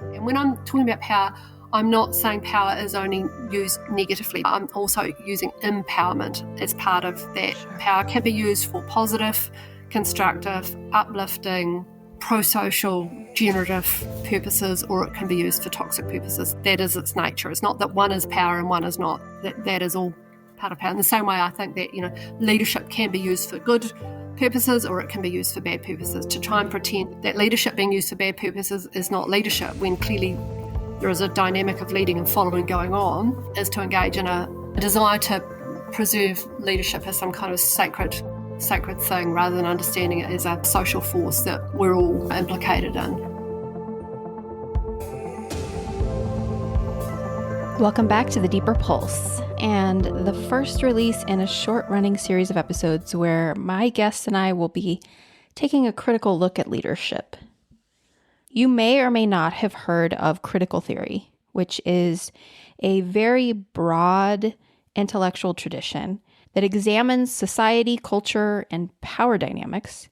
And when I'm talking about power, I'm not saying power is only used negatively. I'm also using empowerment as part of that. Sure. Power can be used for positive, constructive, uplifting, pro-social, generative purposes, or it can be used for toxic purposes. That is its nature. It's not that one is power and one is not. That is all part of power. In the same way, I think that, leadership can be used for good purposes or it can be used for bad purposes. To try and pretend that leadership being used for bad purposes is not leadership, when clearly there is a dynamic of leading and following going on, is to engage in a desire to preserve leadership as some kind of sacred thing, rather than understanding it as a social force that we're all implicated in. Welcome back to The Deeper Pulse, and the first release in a short-running series of episodes where my guests and I will be taking a critical look at leadership. You may or may not have heard of critical theory, which is a very broad intellectual tradition that examines society, culture, and power dynamics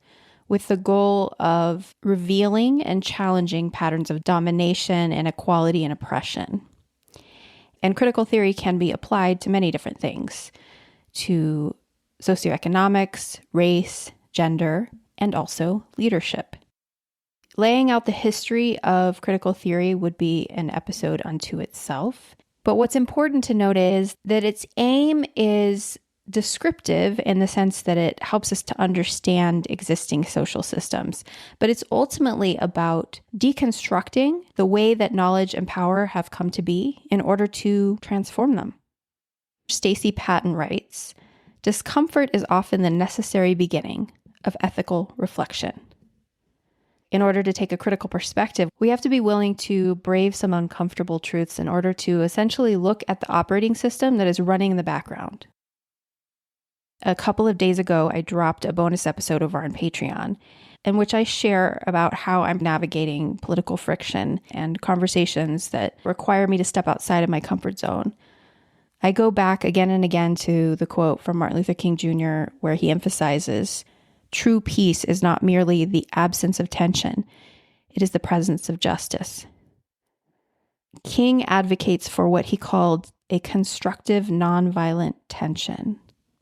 with the goal of revealing and challenging patterns of domination, inequality, and oppression. And critical theory can be applied to many different things, to socioeconomics, race, gender, and also leadership. Laying out the history of critical theory would be an episode unto itself. But what's important to note is that its aim is descriptive in the sense that it helps us to understand existing social systems. But it's ultimately about deconstructing the way that knowledge and power have come to be in order to transform them. Stacey Patton writes, "Discomfort is often the necessary beginning of ethical reflection." In order to take a critical perspective, we have to be willing to brave some uncomfortable truths in order to essentially look at the operating system that is running in the background. A couple of days ago, I dropped a bonus episode over on Patreon, in which I share about how I'm navigating political friction and conversations that require me to step outside of my comfort zone. I go back again and again to the quote from Martin Luther King Jr., where he emphasizes, "True peace is not merely the absence of tension, it is the presence of justice." King advocates for what he called a constructive, nonviolent tension.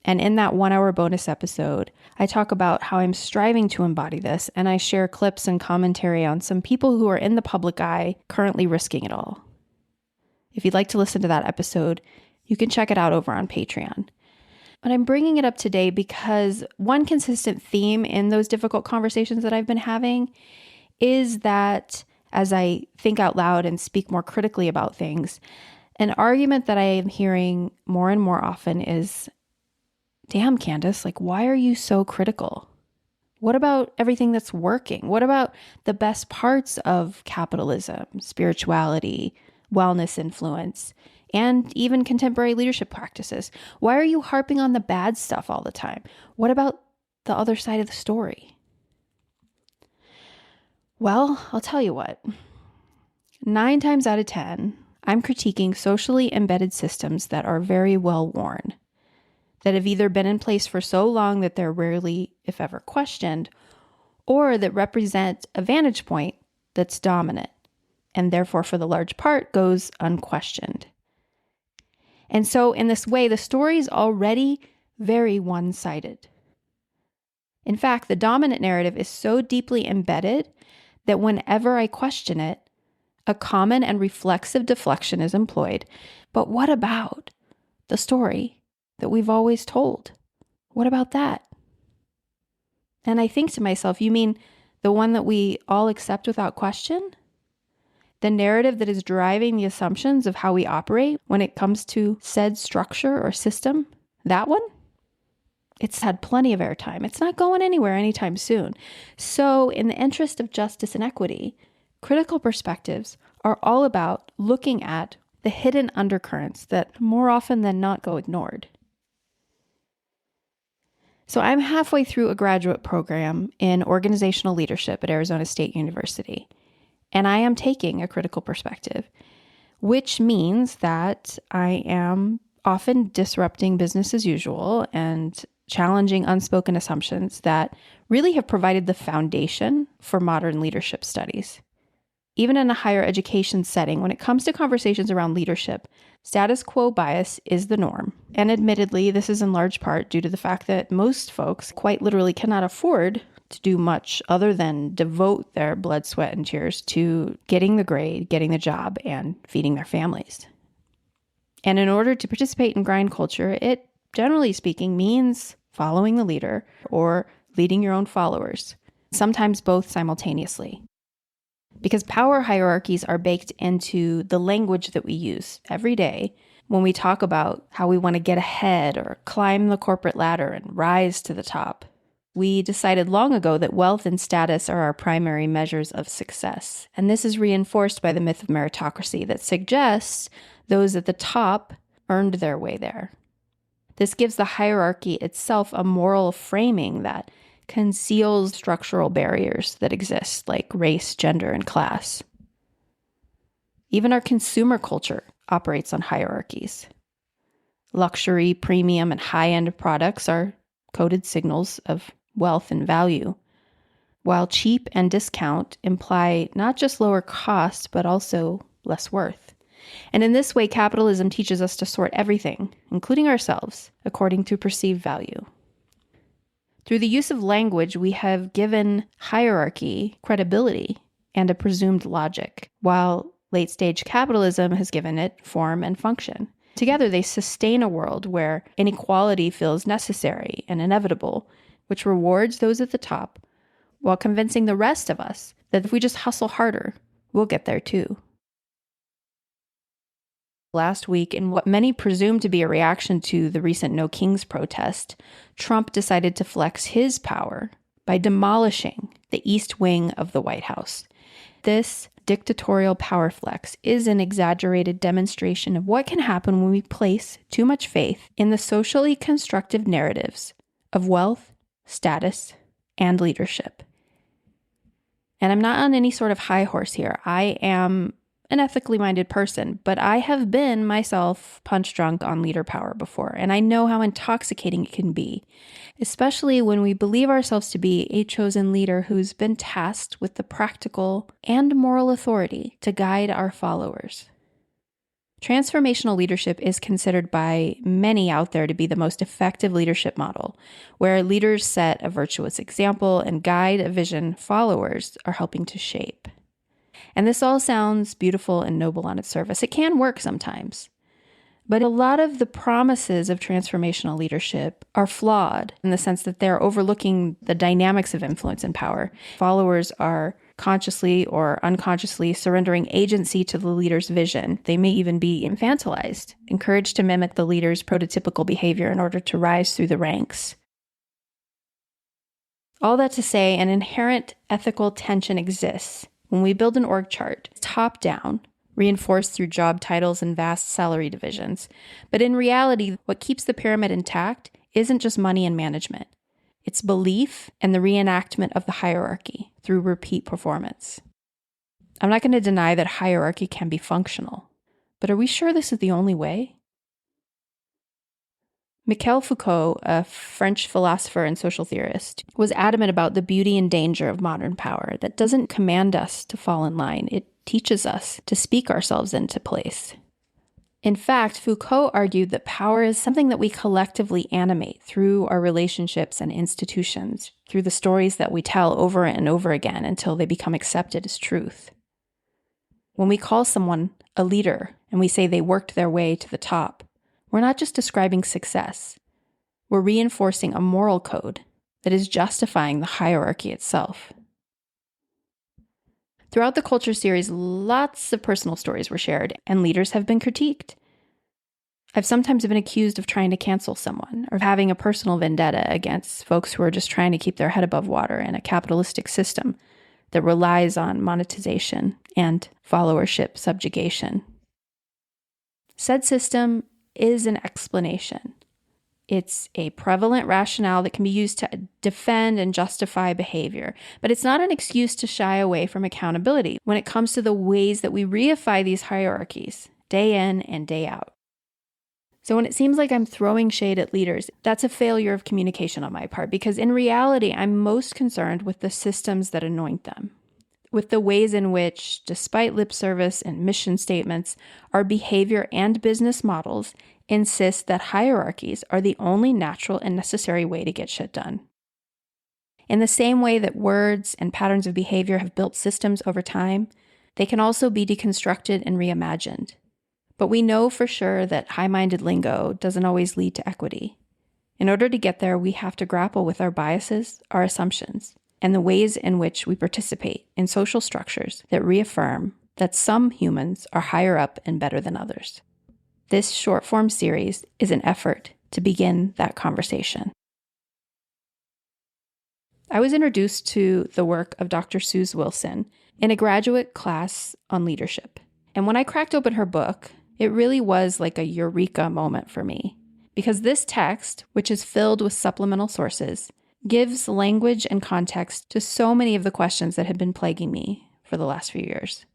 And in that 1-hour bonus episode, I talk about how I'm striving to embody this, and I share clips and commentary on some people who are in the public eye currently risking it all. If you'd like to listen to that episode, you can check it out over on Patreon. But I'm bringing it up today because one consistent theme in those difficult conversations that I've been having is that as I think out loud and speak more critically about things, an argument that I am hearing more and more often is, "Damn, Candace, why are you so critical? What about everything that's working? What about the best parts of capitalism, spirituality, wellness influence, and even contemporary leadership practices? Why are you harping on the bad stuff all the time? What about the other side of the story?" Well, I'll tell you what. 9 times out of 10, I'm critiquing socially embedded systems that are very well worn, that have either been in place for so long that they're rarely, if ever, questioned, or that represent a vantage point that's dominant, and therefore, for the large part, goes unquestioned. And so, in this way, the story is already very one-sided. In fact, the dominant narrative is so deeply embedded that whenever I question it, a common and reflexive deflection is employed. But what about the story that we've always told? What about that? And I think to myself, you mean the one that we all accept without question? The narrative that is driving the assumptions of how we operate when it comes to said structure or system? That one? It's had plenty of airtime. It's not going anywhere anytime soon. So, in the interest of justice and equity, critical perspectives are all about looking at the hidden undercurrents that more often than not go ignored. So I'm halfway through a graduate program in organizational leadership at Arizona State University, and I am taking a critical perspective, which means that I am often disrupting business as usual and challenging unspoken assumptions that really have provided the foundation for modern leadership studies. Even in a higher education setting, when it comes to conversations around leadership, status quo bias is the norm. And admittedly, this is in large part due to the fact that most folks quite literally cannot afford to do much other than devote their blood, sweat, and tears to getting the grade, getting the job, and feeding their families. And in order to participate in grind culture, it, generally speaking, means following the leader or leading your own followers, sometimes both simultaneously. Because power hierarchies are baked into the language that we use every day when we talk about how we want to get ahead or climb the corporate ladder and rise to the top. We decided long ago that wealth and status are our primary measures of success. And this is reinforced by the myth of meritocracy that suggests those at the top earned their way there. This gives the hierarchy itself a moral framing that conceals structural barriers that exist, like race, gender, and class. Even our consumer culture operates on hierarchies. Luxury, premium, and high-end products are coded signals of wealth and value, while cheap and discount imply not just lower cost, but also less worth. And in this way, capitalism teaches us to sort everything, including ourselves, according to perceived value. Through the use of language, we have given hierarchy credibility and a presumed logic, while late-stage capitalism has given it form and function. Together, they sustain a world where inequality feels necessary and inevitable, which rewards those at the top, while convincing the rest of us that if we just hustle harder, we'll get there too. Last week, in what many presume to be a reaction to the recent No Kings protest, Trump decided to flex his power by demolishing the East Wing of the White House. This dictatorial power flex is an exaggerated demonstration of what can happen when we place too much faith in the socially constructive narratives of wealth, status, and leadership. And I'm not on any sort of high horse here. I am an ethically minded person, but I have been myself punch drunk on leader power before, and I know how intoxicating it can be, especially when we believe ourselves to be a chosen leader who's been tasked with the practical and moral authority to guide our followers. Transformational leadership is considered by many out there to be the most effective leadership model, where leaders set a virtuous example and guide a vision followers are helping to shape. And this all sounds beautiful and noble on its surface. It can work sometimes. But a lot of the promises of transformational leadership are flawed in the sense that they're overlooking the dynamics of influence and power. Followers are consciously or unconsciously surrendering agency to the leader's vision. They may even be infantilized, encouraged to mimic the leader's prototypical behavior in order to rise through the ranks. All that to say, an inherent ethical tension exists when we build an org chart, top down, reinforced through job titles and vast salary divisions. But in reality, what keeps the pyramid intact isn't just money and management. It's belief and the reenactment of the hierarchy through repeat performance. I'm not going to deny that hierarchy can be functional, but are we sure this is the only way? Michel Foucault, a French philosopher and social theorist, was adamant about the beauty and danger of modern power that doesn't command us to fall in line. It teaches us to speak ourselves into place. In fact, Foucault argued that power is something that we collectively animate through our relationships and institutions, through the stories that we tell over and over again until they become accepted as truth. When we call someone a leader and we say they worked their way to the top, we're not just describing success. We're reinforcing a moral code that is justifying the hierarchy itself. Throughout the Culture series, lots of personal stories were shared, and leaders have been critiqued. I've sometimes been accused of trying to cancel someone, or having a personal vendetta against folks who are just trying to keep their head above water in a capitalistic system that relies on monetization and followership subjugation. Said system is an explanation. It's a prevalent rationale that can be used to defend and justify behavior, but it's not an excuse to shy away from accountability when it comes to the ways that we reify these hierarchies day in and day out. So when it seems like I'm throwing shade at leaders, that's a failure of communication on my part, because in reality, I'm most concerned with the systems that anoint them. with the ways in which, despite lip service and mission statements, our behavior and business models insist that hierarchies are the only natural and necessary way to get shit done. In the same way that words and patterns of behavior have built systems over time, they can also be deconstructed and reimagined. But we know for sure that high-minded lingo doesn't always lead to equity. In order to get there, we have to grapple with our biases, our assumptions, and the ways in which we participate in social structures that reaffirm that some humans are higher up and better than others. This short-form series is an effort to begin that conversation. I was introduced to the work of Dr. Suze Wilson in a graduate class on leadership. And when I cracked open her book, it really was like a eureka moment for me. Because this text, which is filled with supplemental sources, gives language and context to so many of the questions that have been plaguing me for the last few years.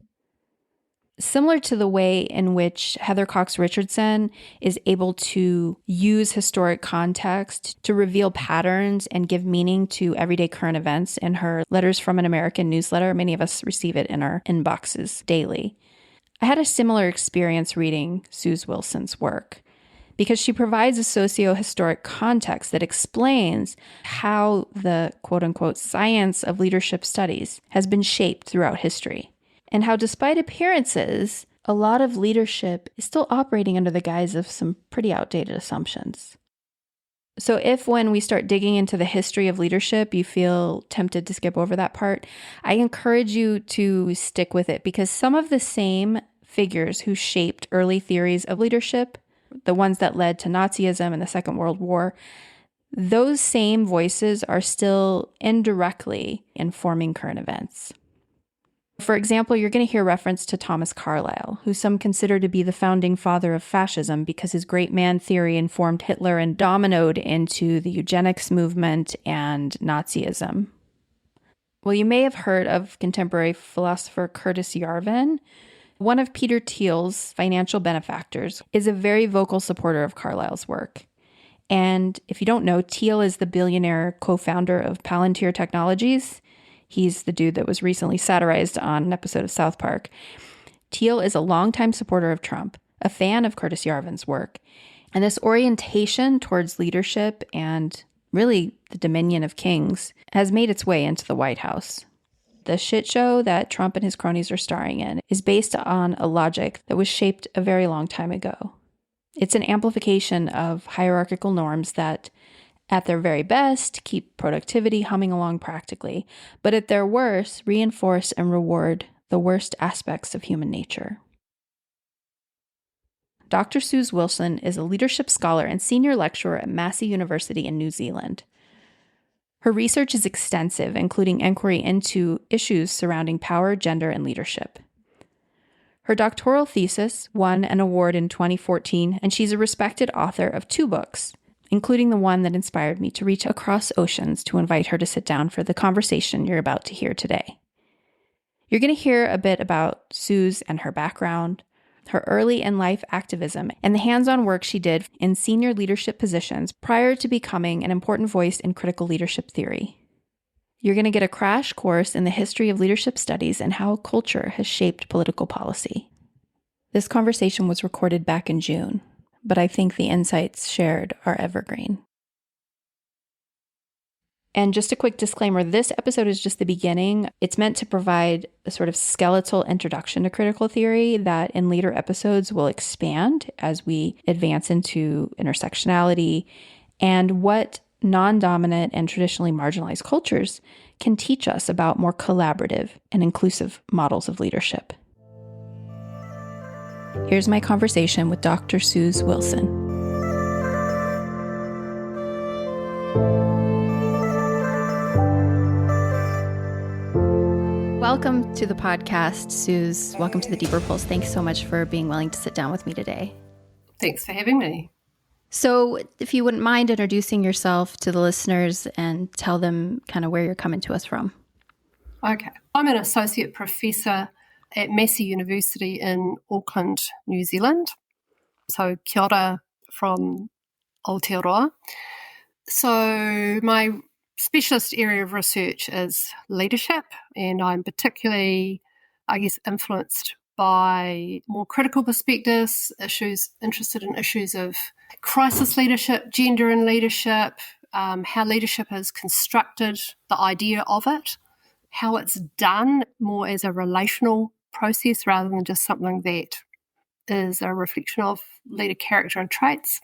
Similar to the way in which Heather Cox Richardson is able to use historic context to reveal patterns and give meaning to everyday current events in her Letters from an American newsletter, many of us receive it in our inboxes daily. I had a similar experience reading Suze Wilson's work because she provides a socio-historic context that explains how the quote-unquote science of leadership studies has been shaped throughout history. And how despite appearances, a lot of leadership is still operating under the guise of some pretty outdated assumptions. So if when we start digging into the history of leadership, you feel tempted to skip over that part, I encourage you to stick with it because some of the same figures who shaped early theories of leadership, the ones that led to Nazism and the Second World War, those same voices are still indirectly informing current events. For example, you're going to hear reference to Thomas Carlyle, who some consider to be the founding father of fascism because his great man theory informed Hitler and dominoed into the eugenics movement and Nazism. Well, you may have heard of contemporary philosopher Curtis Yarvin. One of Peter Thiel's financial benefactors is a very vocal supporter of Carlyle's work. And if you don't know, Thiel is the billionaire co-founder of Palantir Technologies. He's the dude that was recently satirized on an episode of South Park. Thiel is a longtime supporter of Trump, a fan of Curtis Yarvin's work. And this orientation towards leadership and really the dominion of kings has made its way into the White House. The shit show that Trump and his cronies are starring in is based on a logic that was shaped a very long time ago. It's an amplification of hierarchical norms that, at their very best, keep productivity humming along practically, but at their worst, reinforce and reward the worst aspects of human nature. Dr. Suze Wilson is a leadership scholar and senior lecturer at Massey University in New Zealand. Her research is extensive, including inquiry into issues surrounding power, gender, and leadership. Her doctoral thesis won an award in 2014, and she's a respected author of 2 books, including the one that inspired me to reach across oceans to invite her to sit down for the conversation you're about to hear today. You're going to hear a bit about Suze and her background, her early in life activism, and the hands-on work she did in senior leadership positions prior to becoming an important voice in critical leadership theory. You're going to get a crash course in the history of leadership studies and how culture has shaped political policy. This conversation was recorded back in June, but I think the insights shared are evergreen. And just a quick disclaimer, this episode is just the beginning. It's meant to provide a sort of skeletal introduction to critical theory that in later episodes will expand as we advance into intersectionality and what non-dominant and traditionally marginalized cultures can teach us about more collaborative and inclusive models of leadership. Here's my conversation with Dr. Suze Wilson. Welcome to the podcast, Suze. Welcome to the Deeper Pulse. Thanks so much for being willing to sit down with me today. Thanks for having me. So if you wouldn't mind introducing yourself to the listeners and tell them kind of where you're coming to us from. Okay. I'm an associate professor at Massey University in Auckland, New Zealand. So kia ora from Aotearoa. So my specialist area of research is leadership, and I'm particularly, influenced by more critical perspectives, interested in issues of crisis leadership, gender in leadership, how leadership is constructed, the idea of it, how it's done more as a relational process rather than just something that is a reflection of leader character and traits.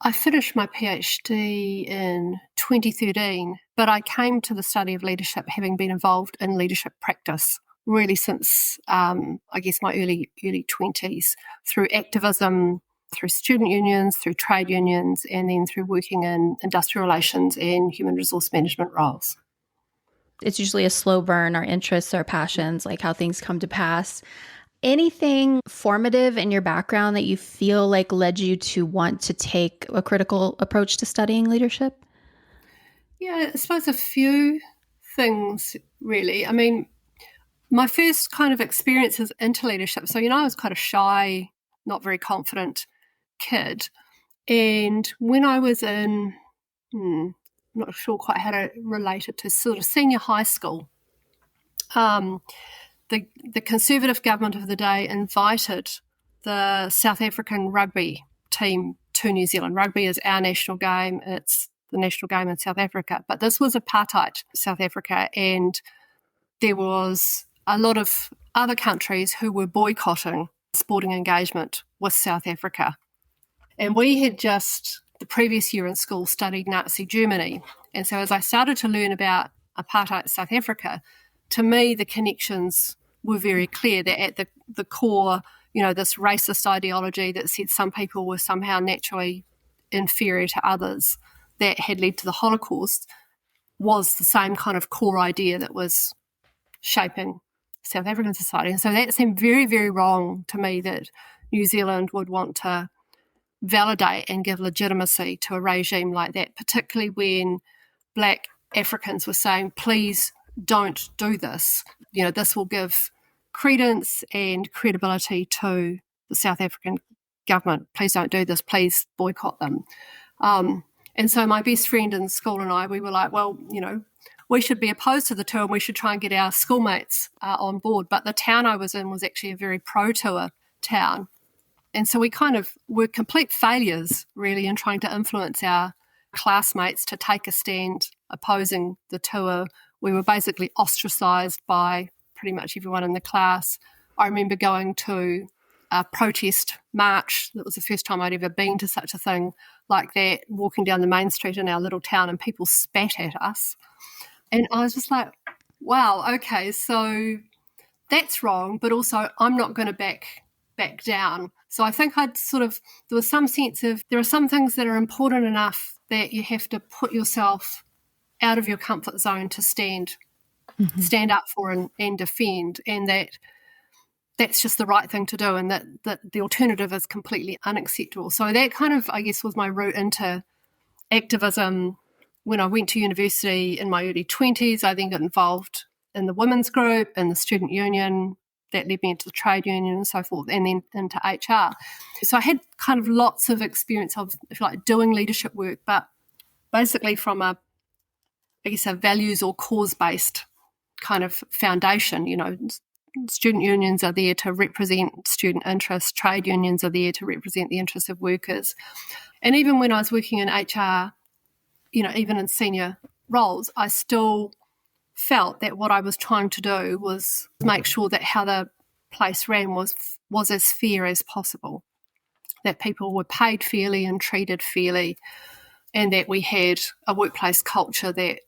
I finished my PhD in 2013, but I came to the study of leadership having been involved in leadership practice really since, my early 20s, through activism, through student unions, through trade unions, and then through working in industrial relations and human resource management roles. It's usually a slow burn, our interests, our passions, like how things come to pass. Anything formative in your background that you feel like led you to want to take a critical approach to studying leadership? Yeah, I suppose a few things, really. I mean, my first kind of experiences into leadership. So, I was quite a shy, not very confident kid. And when I was in, I'm not sure quite how to relate it to, sort of senior high school, the Conservative government of the day invited the South African rugby team to New Zealand. Rugby is our national game. It's the national game in South Africa. But this was apartheid South Africa, and there was a lot of other countries who were boycotting sporting engagement with South Africa. And we had just, the previous year in school, studied Nazi Germany. And so as I started to learn about apartheid South Africa, to me, the connections were very clear that at the core, this racist ideology that said some people were somehow naturally inferior to others that had led to the Holocaust was the same kind of core idea that was shaping South African society. And so that seemed very, very wrong to me, that New Zealand would want to validate and give legitimacy to a regime like that, particularly when Black Africans were saying, please don't do this. This will give credence and credibility to the South African government. Please don't do this. Please boycott them. And so my best friend in school and I, we were like, well, we should be opposed to the tour and we should try and get our schoolmates on board. But the town I was in was actually a very pro-tour town. And so we kind of were complete failures, really, in trying to influence our classmates to take a stand opposing the tour. We were basically ostracised by pretty much everyone in the class. I remember going to a protest march. That was the first time I'd ever been to such a thing like that, walking down the main street in our little town, and people spat at us. And I was just like, wow, okay, so that's wrong, but also I'm not going to back down. So I think there was some sense of, there are some things that are important enough that you have to put yourself out of your comfort zone to stand up for and defend, and that's just the right thing to do, and that the alternative is completely unacceptable. So that kind of, I guess, was my route into activism. When I went to university in my early 20s, I then got involved in the women's group and the student union. That led me into the trade union and so forth, and then into HR. So I had kind of lots of experience of, if you like, doing leadership work, but basically from a values or cause-based kind of foundation. Student unions are there to represent student interests. Trade unions are there to represent the interests of workers. And even when I was working in HR, even in senior roles, I still felt that what I was trying to do was make sure that how the place ran was as fair as possible, that people were paid fairly and treated fairly, and that we had a workplace culture that,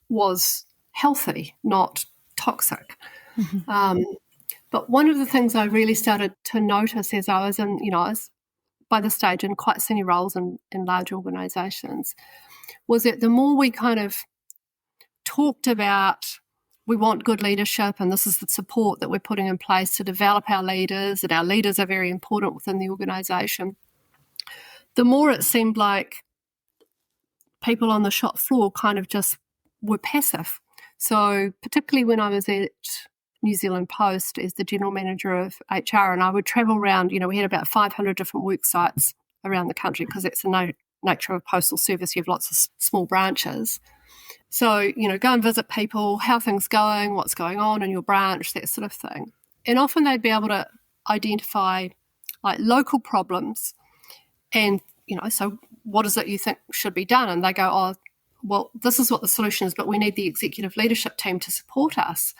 was healthy, not toxic. Mm-hmm. But one of the things I really started to notice as I was I was by this stage in quite senior roles in large organisations, was that the more we kind of talked about, we want good leadership and this is the support that we're putting in place to develop our leaders, and our leaders are very important within the organisation, the more it seemed like people on the shop floor kind of just were passive. So particularly when I was at New Zealand Post as the general manager of HR, and I would travel around, we had about 500 different work sites around the country, because that's the nature of postal service. You have lots of small branches. So, go and visit people, how things going, what's going on in your branch, that sort of thing. And often they'd be able to identify like local problems and, so what is it you think should be done? And they go, oh, well, this is what the solution is, but we need the executive leadership team to support us.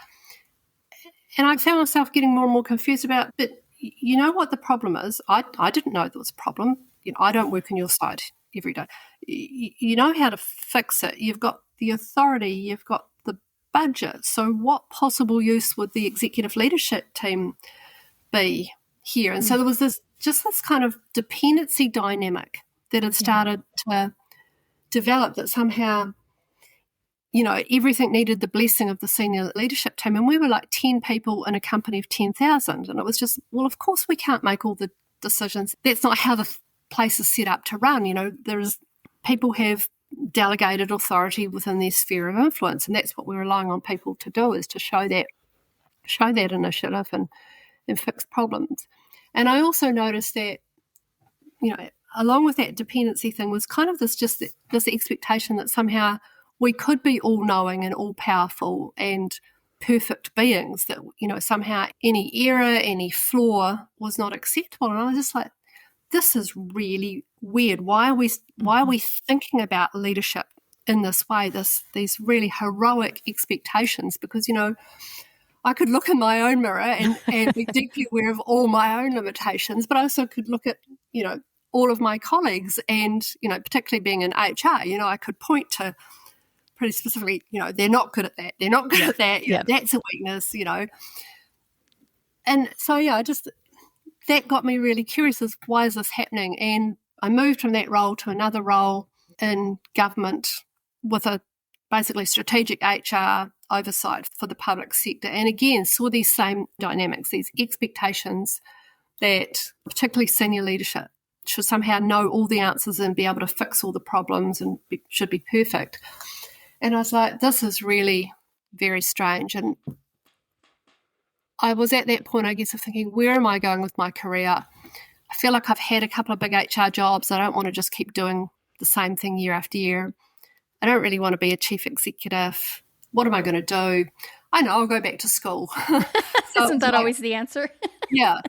And I found myself getting more and more confused about, but you know what the problem is? I didn't know there was a problem. I don't work on your side every day. You know how to fix it. You've got the authority. You've got the budget. So what possible use would the executive leadership team be here? And so there was this kind of dependency dynamic that had started to develop, that somehow, everything needed the blessing of the senior leadership team. And we were like 10 people in a company of 10,000. And it was just, well, of course we can't make all the decisions. That's not how the place is set up to run. People have delegated authority within their sphere of influence. And that's what we're relying on people to do, is to show that initiative and fix problems. And I also noticed that, along with that dependency thing was kind of this expectation that somehow we could be all-knowing and all-powerful and perfect beings, that, somehow any error, any flaw was not acceptable. And I was just like, this is really weird. Why are we thinking about leadership in this way, these really heroic expectations? Because, I could look in my own mirror and be deeply aware of all my own limitations, but I also could look at, all of my colleagues and, particularly being in HR, I could point to pretty specifically, they're not good at that. They're not good at that. That's a weakness, And so, that got me really curious, as why is this happening? And I moved from that role to another role in government with a basically strategic HR oversight for the public sector. And again, saw these same dynamics, these expectations that particularly senior leadership should somehow know all the answers and be able to fix all the problems and should be perfect. And I was like, this is really very strange. And I was at that point, I guess, of thinking, where am I going with my career? I feel like I've had a couple of big HR jobs. I don't want to just keep doing the same thing year after year. I don't really want to be a chief executive. What am I going to do? I know, I'll go back to school. So isn't that always the answer? Yeah.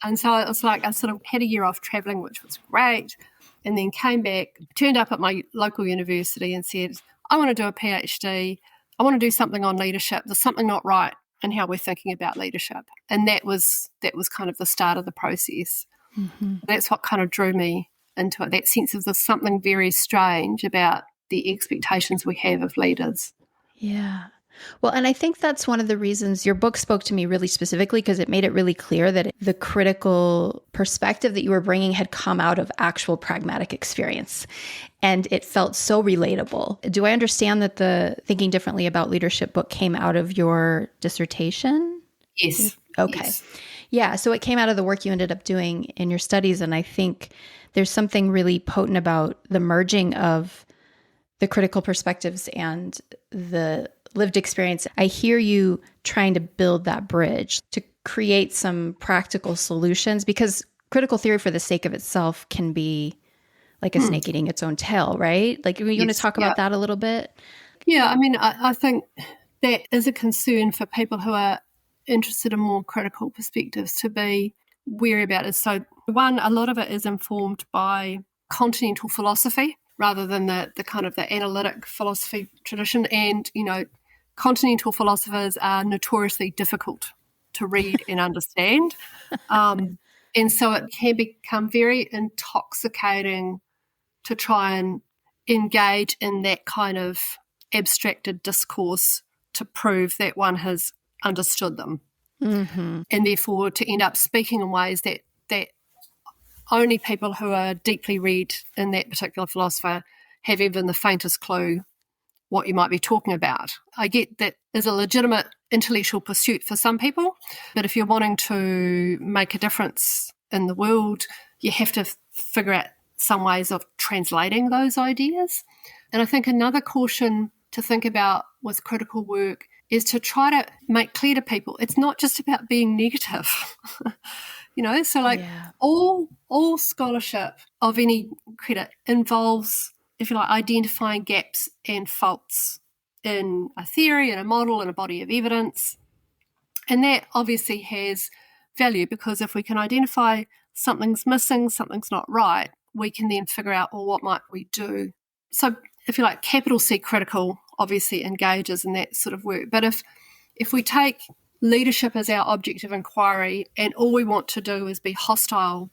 And so it was like I sort of had a year off travelling, which was great, and then came back, turned up at my local university and said, I want to do a PhD. I want to do something on leadership. There's something not right in how we're thinking about leadership. And that was kind of the start of the process. Mm-hmm. That's what kind of drew me into it, that sense of there's something very strange about the expectations we have of leaders. Yeah. Well, and I think that's one of the reasons your book spoke to me really specifically, because it made it really clear that the critical perspective that you were bringing had come out of actual pragmatic experience. And it felt so relatable. Do I understand that the Thinking Differently About Leadership book came out of your dissertation? Yes. Okay. Yes. Yeah. So it came out of the work you ended up doing in your studies. And I think there's something really potent about the merging of the critical perspectives and the lived experience. I hear you trying to build that bridge to create some practical solutions, because critical theory for the sake of itself can be like a snake eating its own tail, right? Like, you want to talk about that a little bit? Yeah, I mean, I think that is a concern for people who are interested in more critical perspectives to be wary about it. So one, a lot of it is informed by continental philosophy rather than the kind of the analytic philosophy tradition. And, continental philosophers are notoriously difficult to read and understand. And so it can become very intoxicating to try and engage in that kind of abstracted discourse to prove that one has understood them. Mm-hmm. And therefore to end up speaking in ways that only people who are deeply read in that particular philosopher have even the faintest clue what you might be talking about. I get that is a legitimate intellectual pursuit for some people, but if you're wanting to make a difference in the world, you have to figure out some ways of translating those ideas. And I think another caution to think about with critical work is to try to make clear to people it's not just about being negative. All scholarship of any credit involves, if you like, identifying gaps and faults in a theory and a model and a body of evidence. And that obviously has value, because if we can identify something's missing, something's not right, we can then figure out, well, what might we do? So if you like, capital C critical obviously engages in that sort of work. But if we take leadership as our object of inquiry and all we want to do is be hostile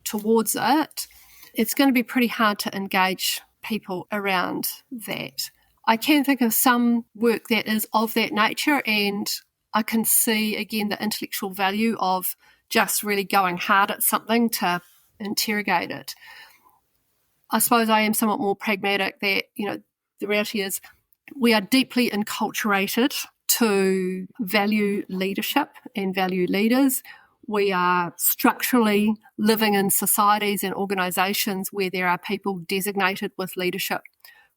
towards it, it's going to be pretty hard to engage people around that. I can think of some work that is of that nature, and I can see, again, the intellectual value of just really going hard at something to interrogate it. I suppose I am somewhat more pragmatic that, the reality is we are deeply enculturated to value leadership and value leaders. We are structurally living in societies and organisations where there are people designated with leadership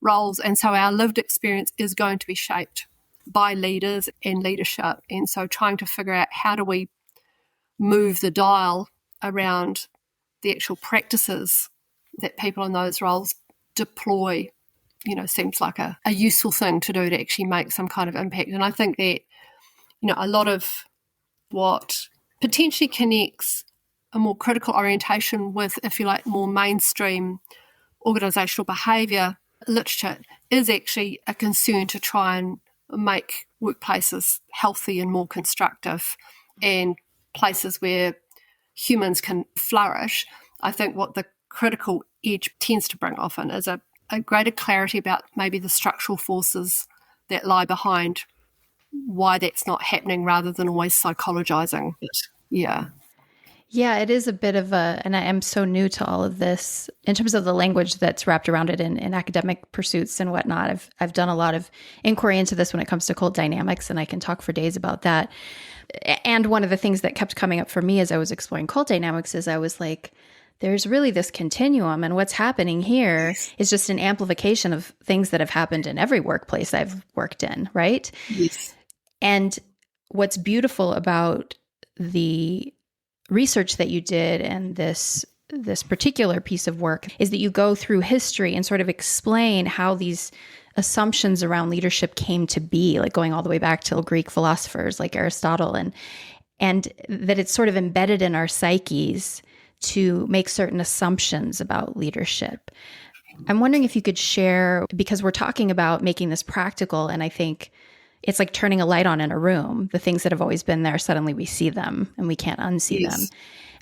roles, and so our lived experience is going to be shaped by leaders and leadership. And so trying to figure out how do we move the dial around the actual practices that people in those roles deploy, seems like a useful thing to do to actually make some kind of impact. And I think that, a lot of what potentially connects a more critical orientation with, if you like, more mainstream organisational behaviour literature is actually a concern to try and make workplaces healthy and more constructive and places where humans can flourish. I think what the critical edge tends to bring often is a greater clarity about maybe the structural forces that lie behind why that's not happening, rather than always psychologizing it. Yeah. Yeah, it is a bit of and I am so new to all of this in terms of the language that's wrapped around it in academic pursuits and whatnot. I've done a lot of inquiry into this when it comes to cult dynamics, and I can talk for days about that. And one of the things that kept coming up for me as I was exploring cult dynamics is I was like, there's really this continuum, and what's happening here is just an amplification of things that have happened in every workplace I've worked in, right? Yes. And what's beautiful about the research that you did and this particular piece of work is that you go through history and sort of explain how these assumptions around leadership came to be, like going all the way back to Greek philosophers like Aristotle, and that it's sort of embedded in our psyches to make certain assumptions about leadership. I'm wondering if you could share, because we're talking about making this practical, and I think it's like turning a light on in a room. The things that have always been there, suddenly we see them and we can't unsee them.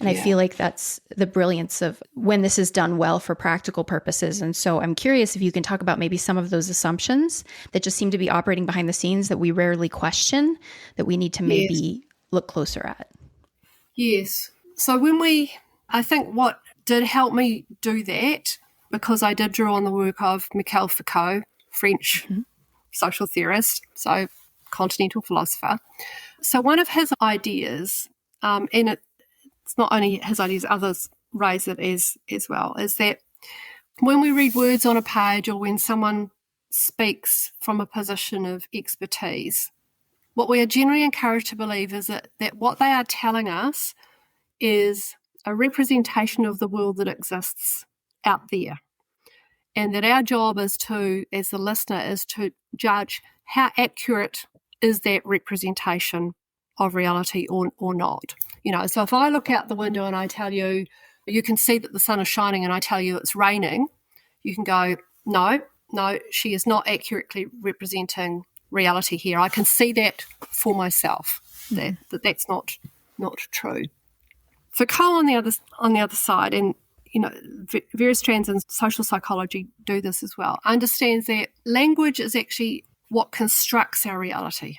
And I feel like that's the brilliance of when this is done well for practical purposes. And so I'm curious if you can talk about maybe some of those assumptions that just seem to be operating behind the scenes that we rarely question, that we need to maybe look closer at. Yes. So I think what did help me do that, because I did draw on the work of Michel Foucault, French social theorist, so continental philosopher. So one of his ideas, and it's not only his ideas, others raise it as well, is that when we read words on a page or when someone speaks from a position of expertise, what we are generally encouraged to believe is that what they are telling us is a representation of the world that exists out there. And that our job is to, as the listener, is to judge how accurate is that representation of reality or not. So if I look out the window and I tell you, you can see that the sun is shining, and I tell you it's raining, you can go, no, she is not accurately representing reality here. I can see that for myself, that's not true. Foucault on the other side, and various strands in social psychology do this as well, understands that language is actually what constructs our reality.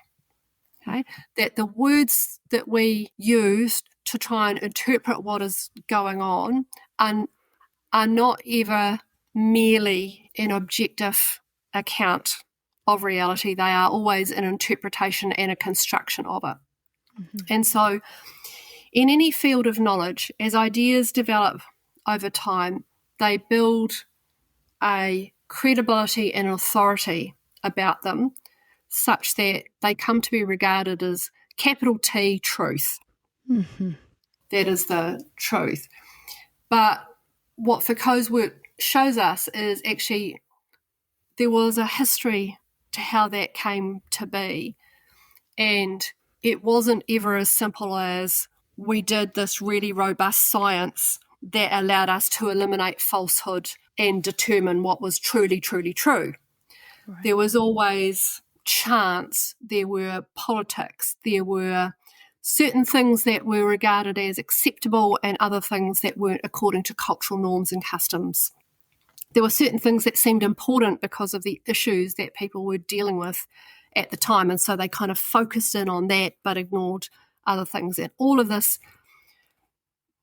Okay? That the words that we use to try and interpret what is going on are not ever merely an objective account of reality. They are always an interpretation and a construction of it. Mm-hmm. And so in any field of knowledge, as ideas develop over time, they build a credibility and authority about them such that they come to be regarded as capital T truth. Mm-hmm. That is the truth. But what Foucault's work shows us is actually there was a history to how that came to be. And it wasn't ever as simple as we did this really robust science that allowed us to eliminate falsehood and determine what was truly, truly true. Right. There was always chance, there were politics, there were certain things that were regarded as acceptable and other things that weren't according to cultural norms and customs. There were certain things that seemed important because of the issues that people were dealing with at the time, and so they kind of focused in on that but ignored other things. And all of this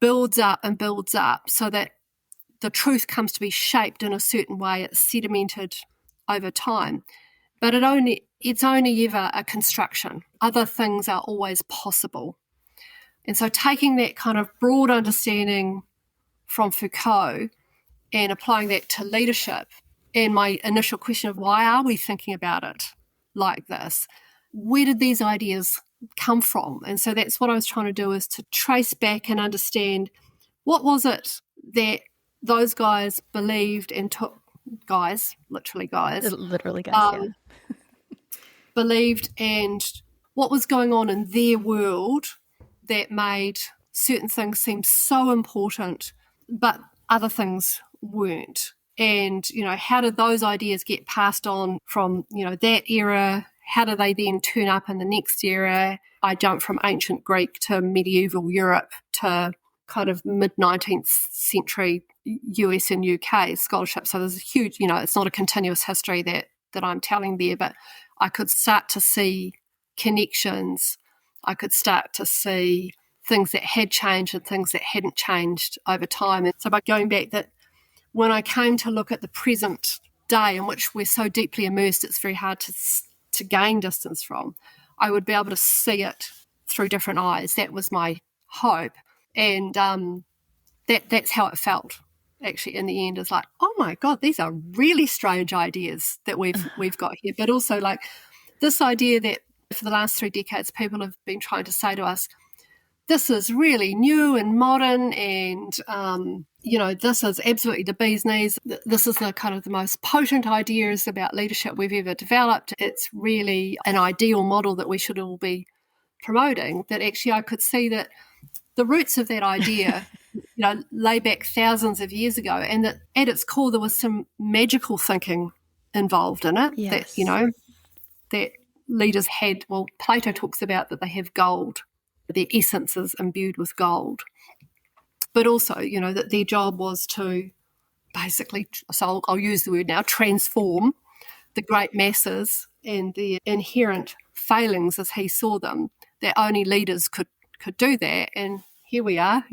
builds up and builds up so that the truth comes to be shaped in a certain way. It's sedimented over time. But it's only ever a construction. Other things are always possible. And so taking that kind of broad understanding from Foucault and applying that to leadership, and my initial question of why are we thinking about it like this? Where did these ideas come from? And so that's what I was trying to do, is to trace back and understand what was it that those guys believed and took, literally guys, yeah. believed, and what was going on in their world that made certain things seem so important, but other things weren't. And, how did those ideas get passed on from, that era? How do they then turn up in the next era? I jumped from ancient Greek to medieval Europe to kind of mid-19th century US and UK scholarship. So there's a huge, it's not a continuous history that I'm telling there, but I could start to see connections. I could start to see things that had changed and things that hadn't changed over time. And so by going back, that when I came to look at the present day in which we're so deeply immersed, it's very hard to gain distance from, I would be able to see it through different eyes. That was my hope. And that's how it felt, actually, in the end. Is like, oh my God, these are really strange ideas that we've got here. But also like this idea that for the last 3 decades, people have been trying to say to us, this is really new and modern, and this is absolutely the bee's knees. This is the kind of the most potent ideas about leadership we've ever developed. It's really an ideal model that we should all be promoting. That actually I could see that the roots of that idea, lay back thousands of years ago, and that at its core there was some magical thinking involved in it. Yes. That that leaders had. Well, Plato talks about that they have gold. Their essence is imbued with gold. But also, that their job was to basically, so I'll use the word now, transform the great masses and their inherent failings as he saw them, that only leaders could do that. And here we are,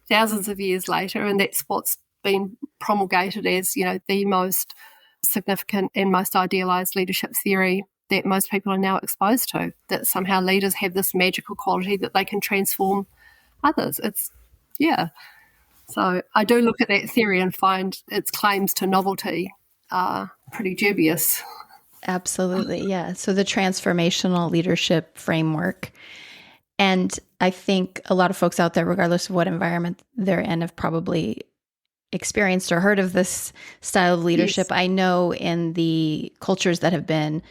thousands of years later, and that's what's been promulgated as, the most significant and most idealised leadership theory that most people are now exposed to, that somehow leaders have this magical quality that they can transform others. So I do look at that theory and find its claims to novelty are pretty dubious. Absolutely, yeah. So the transformational leadership framework. And I think a lot of folks out there, regardless of what environment they're in, have probably experienced or heard of this style of leadership. Yes. I know in the cultures that have been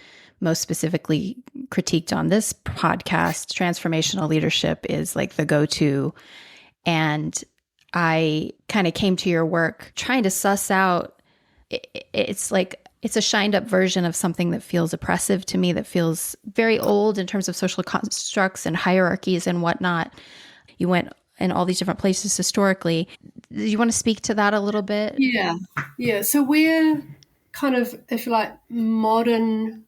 most specifically critiqued on this podcast, transformational leadership is like the go-to. And I kind of came to your work trying to suss out, it's like, it's a shined up version of something that feels oppressive to me, that feels very old in terms of social constructs and hierarchies and whatnot. You went in all these different places historically. Do you want to speak to that a little bit? Yeah. So we're kind of, if you like, modern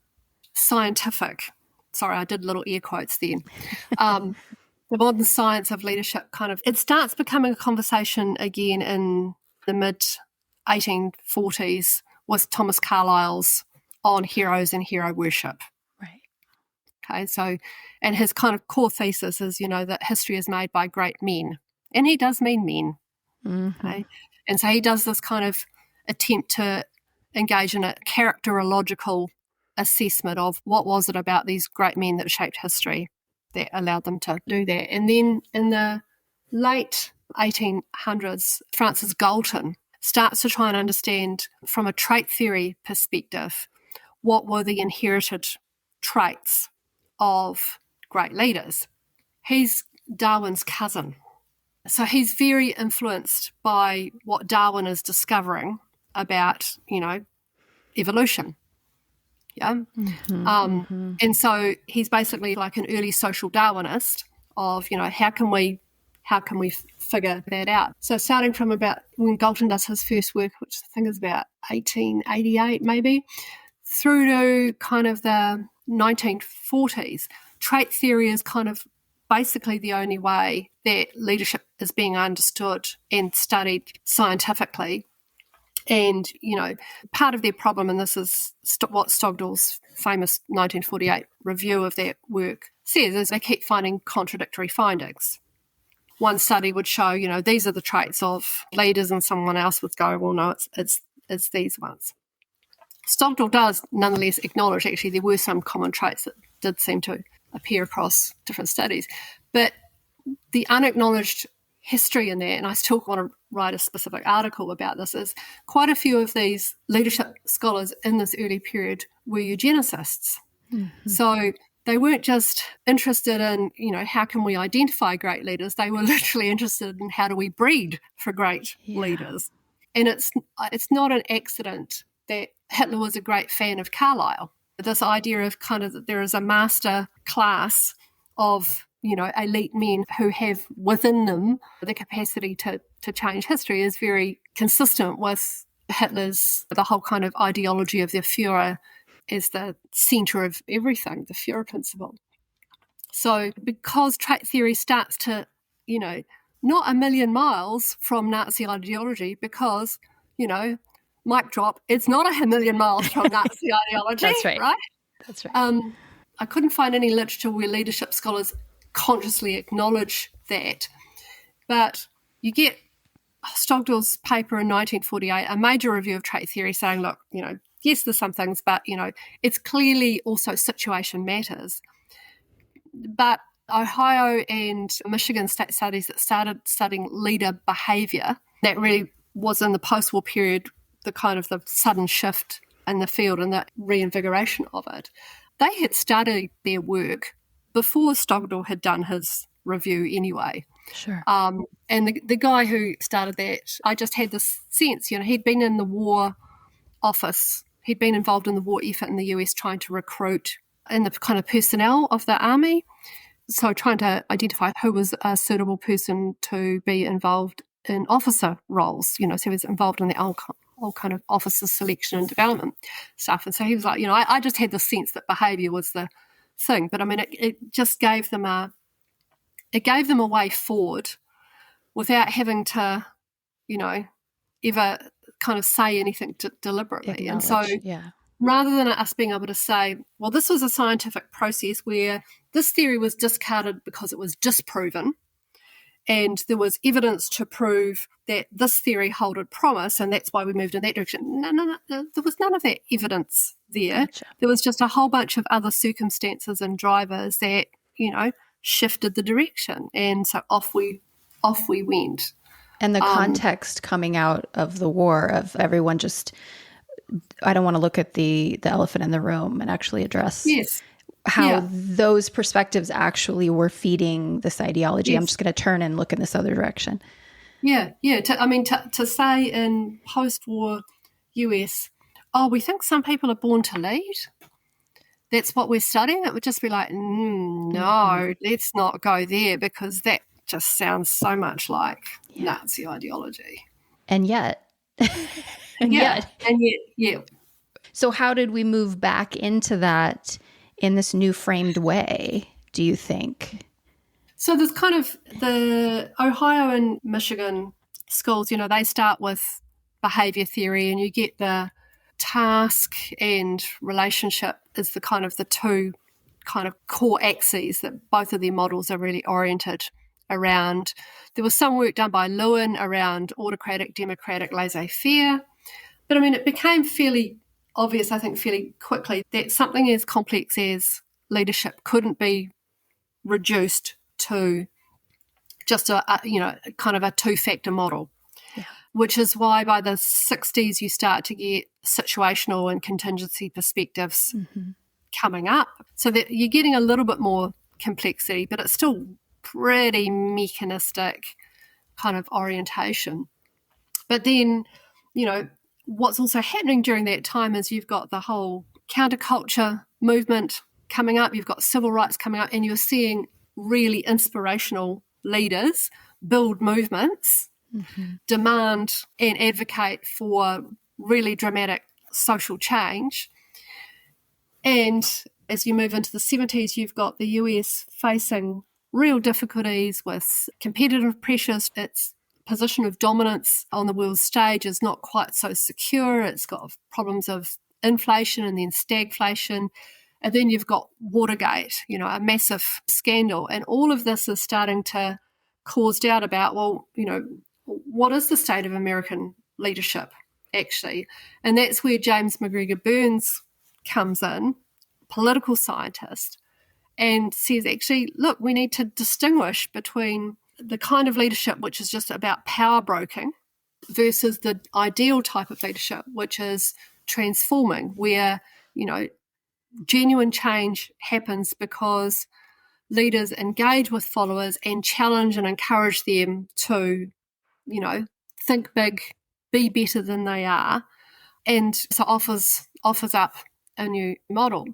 scientific. Sorry, I did little air quotes then. The modern science of leadership it starts becoming a conversation again in the mid-1840s with Thomas Carlyle's On Heroes and Hero Worship. Right. Okay, so, and his kind of core thesis is, that history is made by great men. And he does mean men. Mm-hmm. Okay? And so he does this kind of attempt to engage in a characterological assessment of what was it about these great men that shaped history that allowed them to do that. And then in the late 1800s, Francis Galton starts to try and understand from a trait theory perspective what were the inherited traits of great leaders. He's Darwin's cousin. So he's very influenced by what Darwin is discovering about, evolution. Yeah. And so he's basically like an early social Darwinist of, how can we figure that out? So starting from about when Galton does his first work, which I think is about 1888 maybe, through to kind of the 1940s, trait theory is kind of basically the only way that leadership is being understood and studied scientifically. And, part of their problem, and this is what Stogdall's famous 1948 review of that work says, is they keep finding contradictory findings. One study would show, these are the traits of leaders, and someone else would go, well, no, it's these ones. Stogdall does nonetheless acknowledge actually there were some common traits that did seem to appear across different studies. But the unacknowledged history in there, and I still want to write a specific article about this, is quite a few of these leadership scholars in this early period were eugenicists. Mm-hmm. So they weren't just interested in, how can we identify great leaders? They were literally interested in how do we breed for great leaders. And it's not an accident that Hitler was a great fan of Carlyle. This idea of kind of that there is a master class of, elite men who have within them the capacity to change history is very consistent with Hitler's, the whole kind of ideology of the Führer as the centre of everything, the Führer principle. So because trait theory starts to, not a million miles from Nazi ideology, because, mic drop, it's not a million miles from Nazi ideology. That's right. Right? That's right. I couldn't find any literature where leadership scholars consciously acknowledge that. But you get Stogdall's paper in 1948, a major review of trait theory saying, look, yes, there's some things, but, it's clearly also situation matters. But Ohio and Michigan state studies that started studying leader behaviour, that really was in the post-war period, the kind of the sudden shift in the field and the reinvigoration of it. They had studied their work before Stogdall had done his review anyway. Sure. And the guy who started that, I just had this sense, he'd been in the war office. He'd been involved in the war effort in the US trying to recruit in the kind of personnel of the army. So trying to identify who was a suitable person to be involved in officer roles, so he was involved in the all kind of officer selection and development stuff. And so he was like, I just had the sense that behaviour was the thing. But I mean, it just gave them a way forward without having to, ever kind of say anything deliberately. And so rather than us being able to say, well, this was a scientific process where this theory was discarded because it was disproven, and there was evidence to prove that this theory holded promise, and that's why we moved in that direction. No, there was none of that evidence there. Gotcha. There was just a whole bunch of other circumstances and drivers that, shifted the direction. And so off we went. And the context coming out of the war of everyone just, I don't want to look at the elephant in the room and actually address how those perspectives actually were feeding this ideology. Yes. I'm just going to turn and look in this other direction. Yeah. To say in post-war US, we think some people are born to lead. That's what we're studying. It would just be like, no, let's not go there, because that just sounds so much like Nazi ideology. And yet. So how did we move back into that in this new framed way, do you think? So there's kind of the Ohio and Michigan schools, they start with behaviour theory, and you get the task and relationship is the kind of the two kind of core axes that both of their models are really oriented around. There was some work done by Lewin around autocratic, democratic, laissez-faire. But I mean, it became fairly obvious, I think, fairly quickly that something as complex as leadership couldn't be reduced to just a kind of a two-factor model. Yeah. which is why by the 60s you start to get situational and contingency perspectives coming up, so that you're getting a little bit more complexity, but it's still pretty mechanistic kind of orientation. But then, what's also happening during that time is you've got the whole counterculture movement coming up, you've got civil rights coming up, and you're seeing really inspirational leaders build movements, demand and advocate for really dramatic social change. And as you move into the 70s, you've got the US facing real difficulties with competitive pressures. Its position of dominance on the world stage is not quite so secure. It's got problems of inflation and then stagflation. And then you've got Watergate, a massive scandal. And all of this is starting to cause doubt about, what is the state of American leadership, actually? And that's where James McGregor Burns comes in, political scientist, and says, actually, look, we need to distinguish between the kind of leadership which is just about power broking versus the ideal type of leadership, which is transforming, where, genuine change happens because leaders engage with followers and challenge and encourage them to, think big, be better than they are, and so offers up a new model.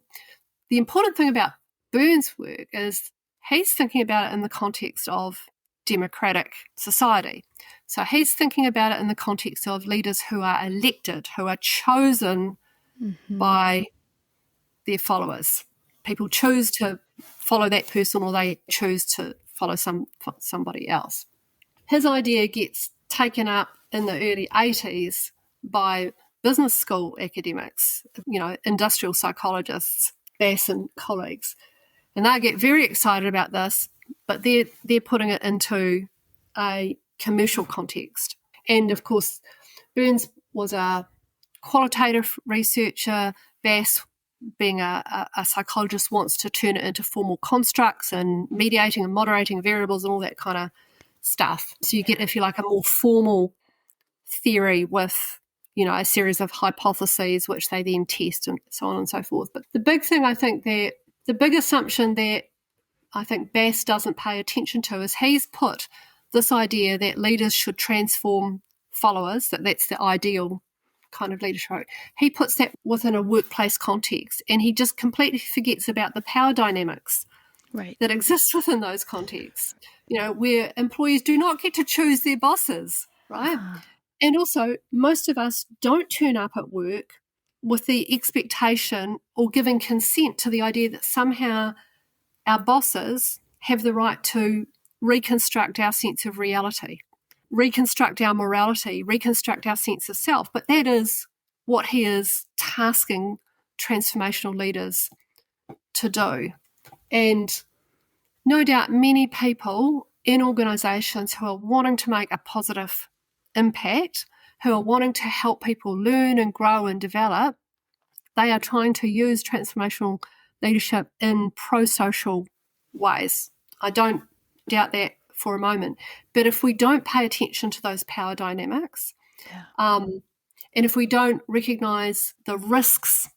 The important thing about Burns' work is he's thinking about it in the context of democratic society. So he's thinking about it in the context of leaders who are elected, who are chosen by their followers. People choose to follow that person, or they choose to follow somebody else. His idea gets taken up in the early 80s by business school academics, industrial psychologists, Bass and colleagues. And they get very excited about this, but they're putting it into a commercial context. And of course, Burns was a qualitative researcher. Bass, being a psychologist, wants to turn it into formal constructs and mediating and moderating variables and all that kind of stuff. So you get, if you like, a more formal theory with, a series of hypotheses which they then test and so on and so forth. But the big thing, I think, the big assumption that I think Bass doesn't pay attention to is he's put this idea that leaders should transform followers, that's the ideal kind of leadership. He puts that within a workplace context, and he just completely forgets about the power dynamics that exist within those contexts, where employees do not get to choose their bosses, right? And also, most of us don't turn up at work with the expectation or giving consent to the idea that somehow our bosses have the right to reconstruct our sense of reality, reconstruct our morality, reconstruct our sense of self. But that is what he is tasking transformational leaders to do. And no doubt many people in organisations who are wanting to make a positive impact, who are wanting to help people learn and grow and develop, they are trying to use transformational leadership in pro-social ways. I don't doubt that for a moment. But if we don't pay attention to those power dynamics, and if we don't recognise the risks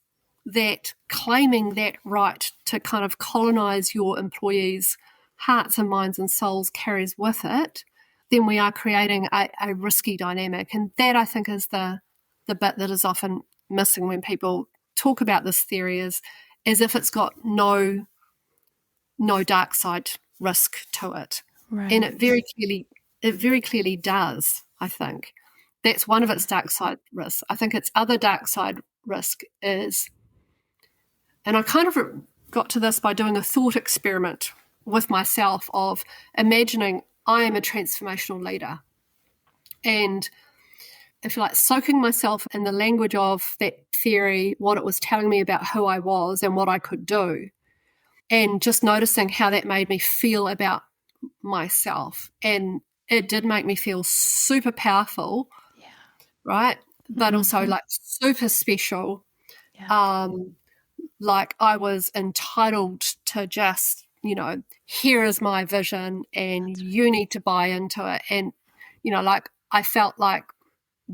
that claiming that right to kind of colonise your employees' hearts and minds and souls carries with it, then we are creating a risky dynamic. And that, I think, is the bit that is often missing when people talk about this theory, is as if it's got no dark side risk to it. Right. And it very clearly does, I think. That's one of its dark side risks. I think its other dark side risk is, and I kind of got to this by doing a thought experiment with myself of imagining I am a transformational leader. And if you like, soaking myself in the language of that theory, what it was telling me about who I was and what I could do, and just noticing how that made me feel about myself. And it did make me feel super powerful, right? But also like super special. Like I was entitled to just, here is my vision and you need to buy into it. And, like I felt like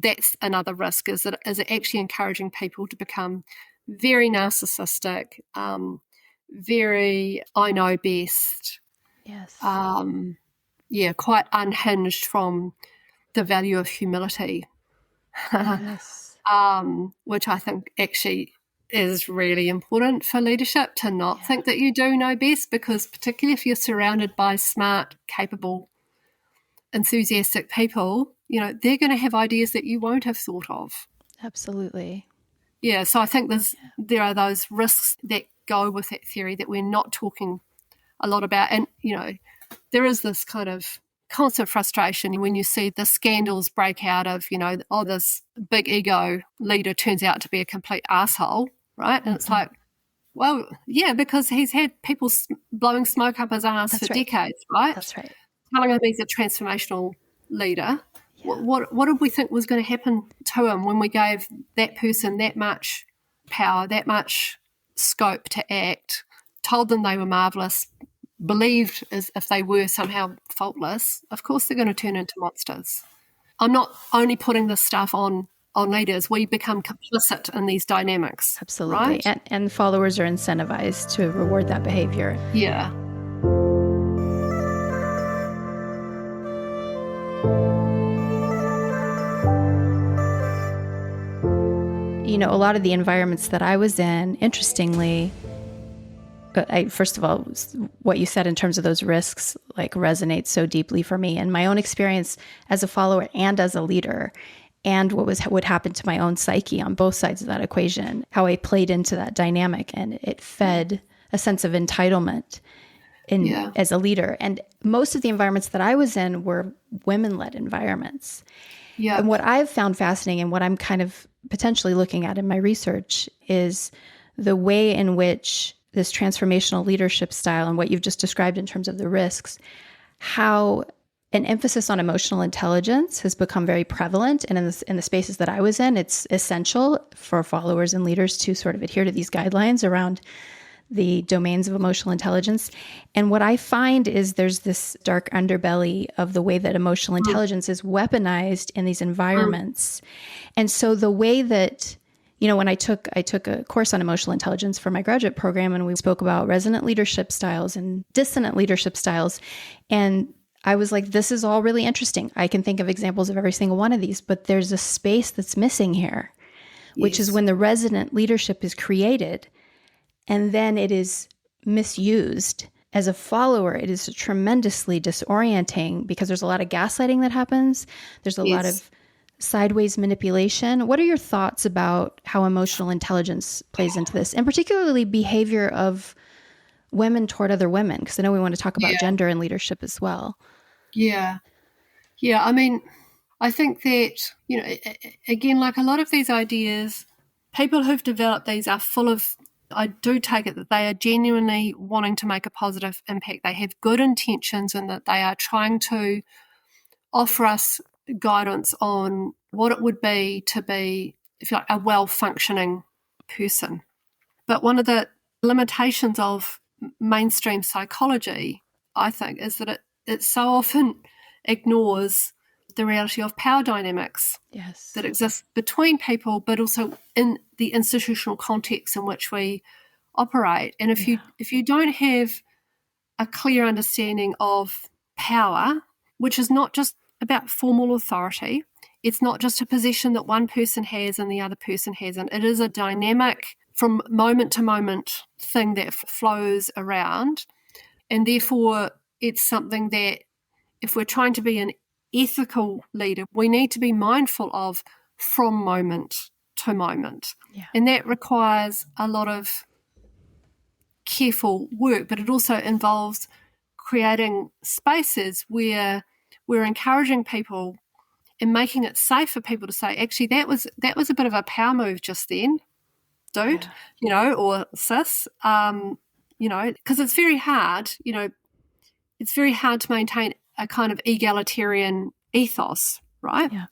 that's another risk, is it actually encouraging people to become very narcissistic, very I know best, Yes. Quite unhinged from the value of humility. Yes. Which I think actually is really important for leadership, to not think that you do know best, because particularly if you're surrounded by smart, capable, enthusiastic people, they're going to have ideas that you won't have thought of. Absolutely. Yeah, so I think there are those risks that go with that theory that we're not talking a lot about. And, there is this kind of constant frustration when you see the scandals break out of, this big ego leader turns out to be a complete asshole, right? And it's like, well, yeah, because he's had people blowing smoke up his ass for decades, right? That's right. Telling him he's a transformational leader. Yeah. What did we think was going to happen to him when we gave that person that much power, that much scope to act, told them they were marvellous, believed as if they were somehow faultless? Of course they're going to turn into monsters. I'm not only putting this stuff on leaders. We become complicit in these dynamics. Absolutely. Right? And followers are incentivized to reward that behavior. Yeah. A lot of the environments that I was in, interestingly, first of all, what you said in terms of those risks resonates so deeply for me, and my own experience as a follower and as a leader, and what happened to my own psyche on both sides of that equation, how I played into that dynamic, and it fed a sense of entitlement as a leader. And most of the environments that I was in were women-led environments. Yeah. And what I've found fascinating, and what I'm kind of potentially looking at in my research, is the way in which this transformational leadership style and what you've just described in terms of the risks, how an emphasis on emotional intelligence has become very prevalent. And in the spaces that I was in, it's essential for followers and leaders to sort of adhere to these guidelines around the domains of emotional intelligence. And what I find is there's this dark underbelly of the way that emotional intelligence is weaponized in these environments. And so the way that, when I took a course on emotional intelligence for my graduate program, and we spoke about resonant leadership styles and dissonant leadership styles. And I was like, this is all really interesting. I can think of examples of every single one of these, but there's a space that's missing here, which is when the resonant leadership is created and then it is misused. As a follower, it is tremendously disorienting because there's a lot of gaslighting that happens. There's a lot of sideways manipulation. What are your thoughts about how emotional intelligence plays into this, and particularly behavior of women toward other women? Because I know we want to talk about gender and leadership as well. Yeah. I mean, I think that, again, like a lot of these ideas, people who've developed these are full of, I do take it that they are genuinely wanting to make a positive impact. They have good intentions, and that they are trying to offer us guidance on what it would be to be, if you like, a well-functioning person. But one of the limitations of mainstream psychology, I think, is that it so often ignores the reality of power dynamics that exist between people, but also in the institutional context in which we operate. And if you don't have a clear understanding of power, which is not just about formal authority, it's not just a position that one person has and the other person hasn't. It is a dynamic, from moment to moment thing that flows around. And therefore, it's something that if we're trying to be an ethical leader, we need to be mindful of from moment to moment. Yeah. And that requires a lot of careful work, but it also involves creating spaces where we're encouraging people and making it safe for people to say, actually, that was a bit of a power move just then, dude, or sis, because it's very hard, it's very hard to maintain a kind of egalitarian ethos, right? Yeah.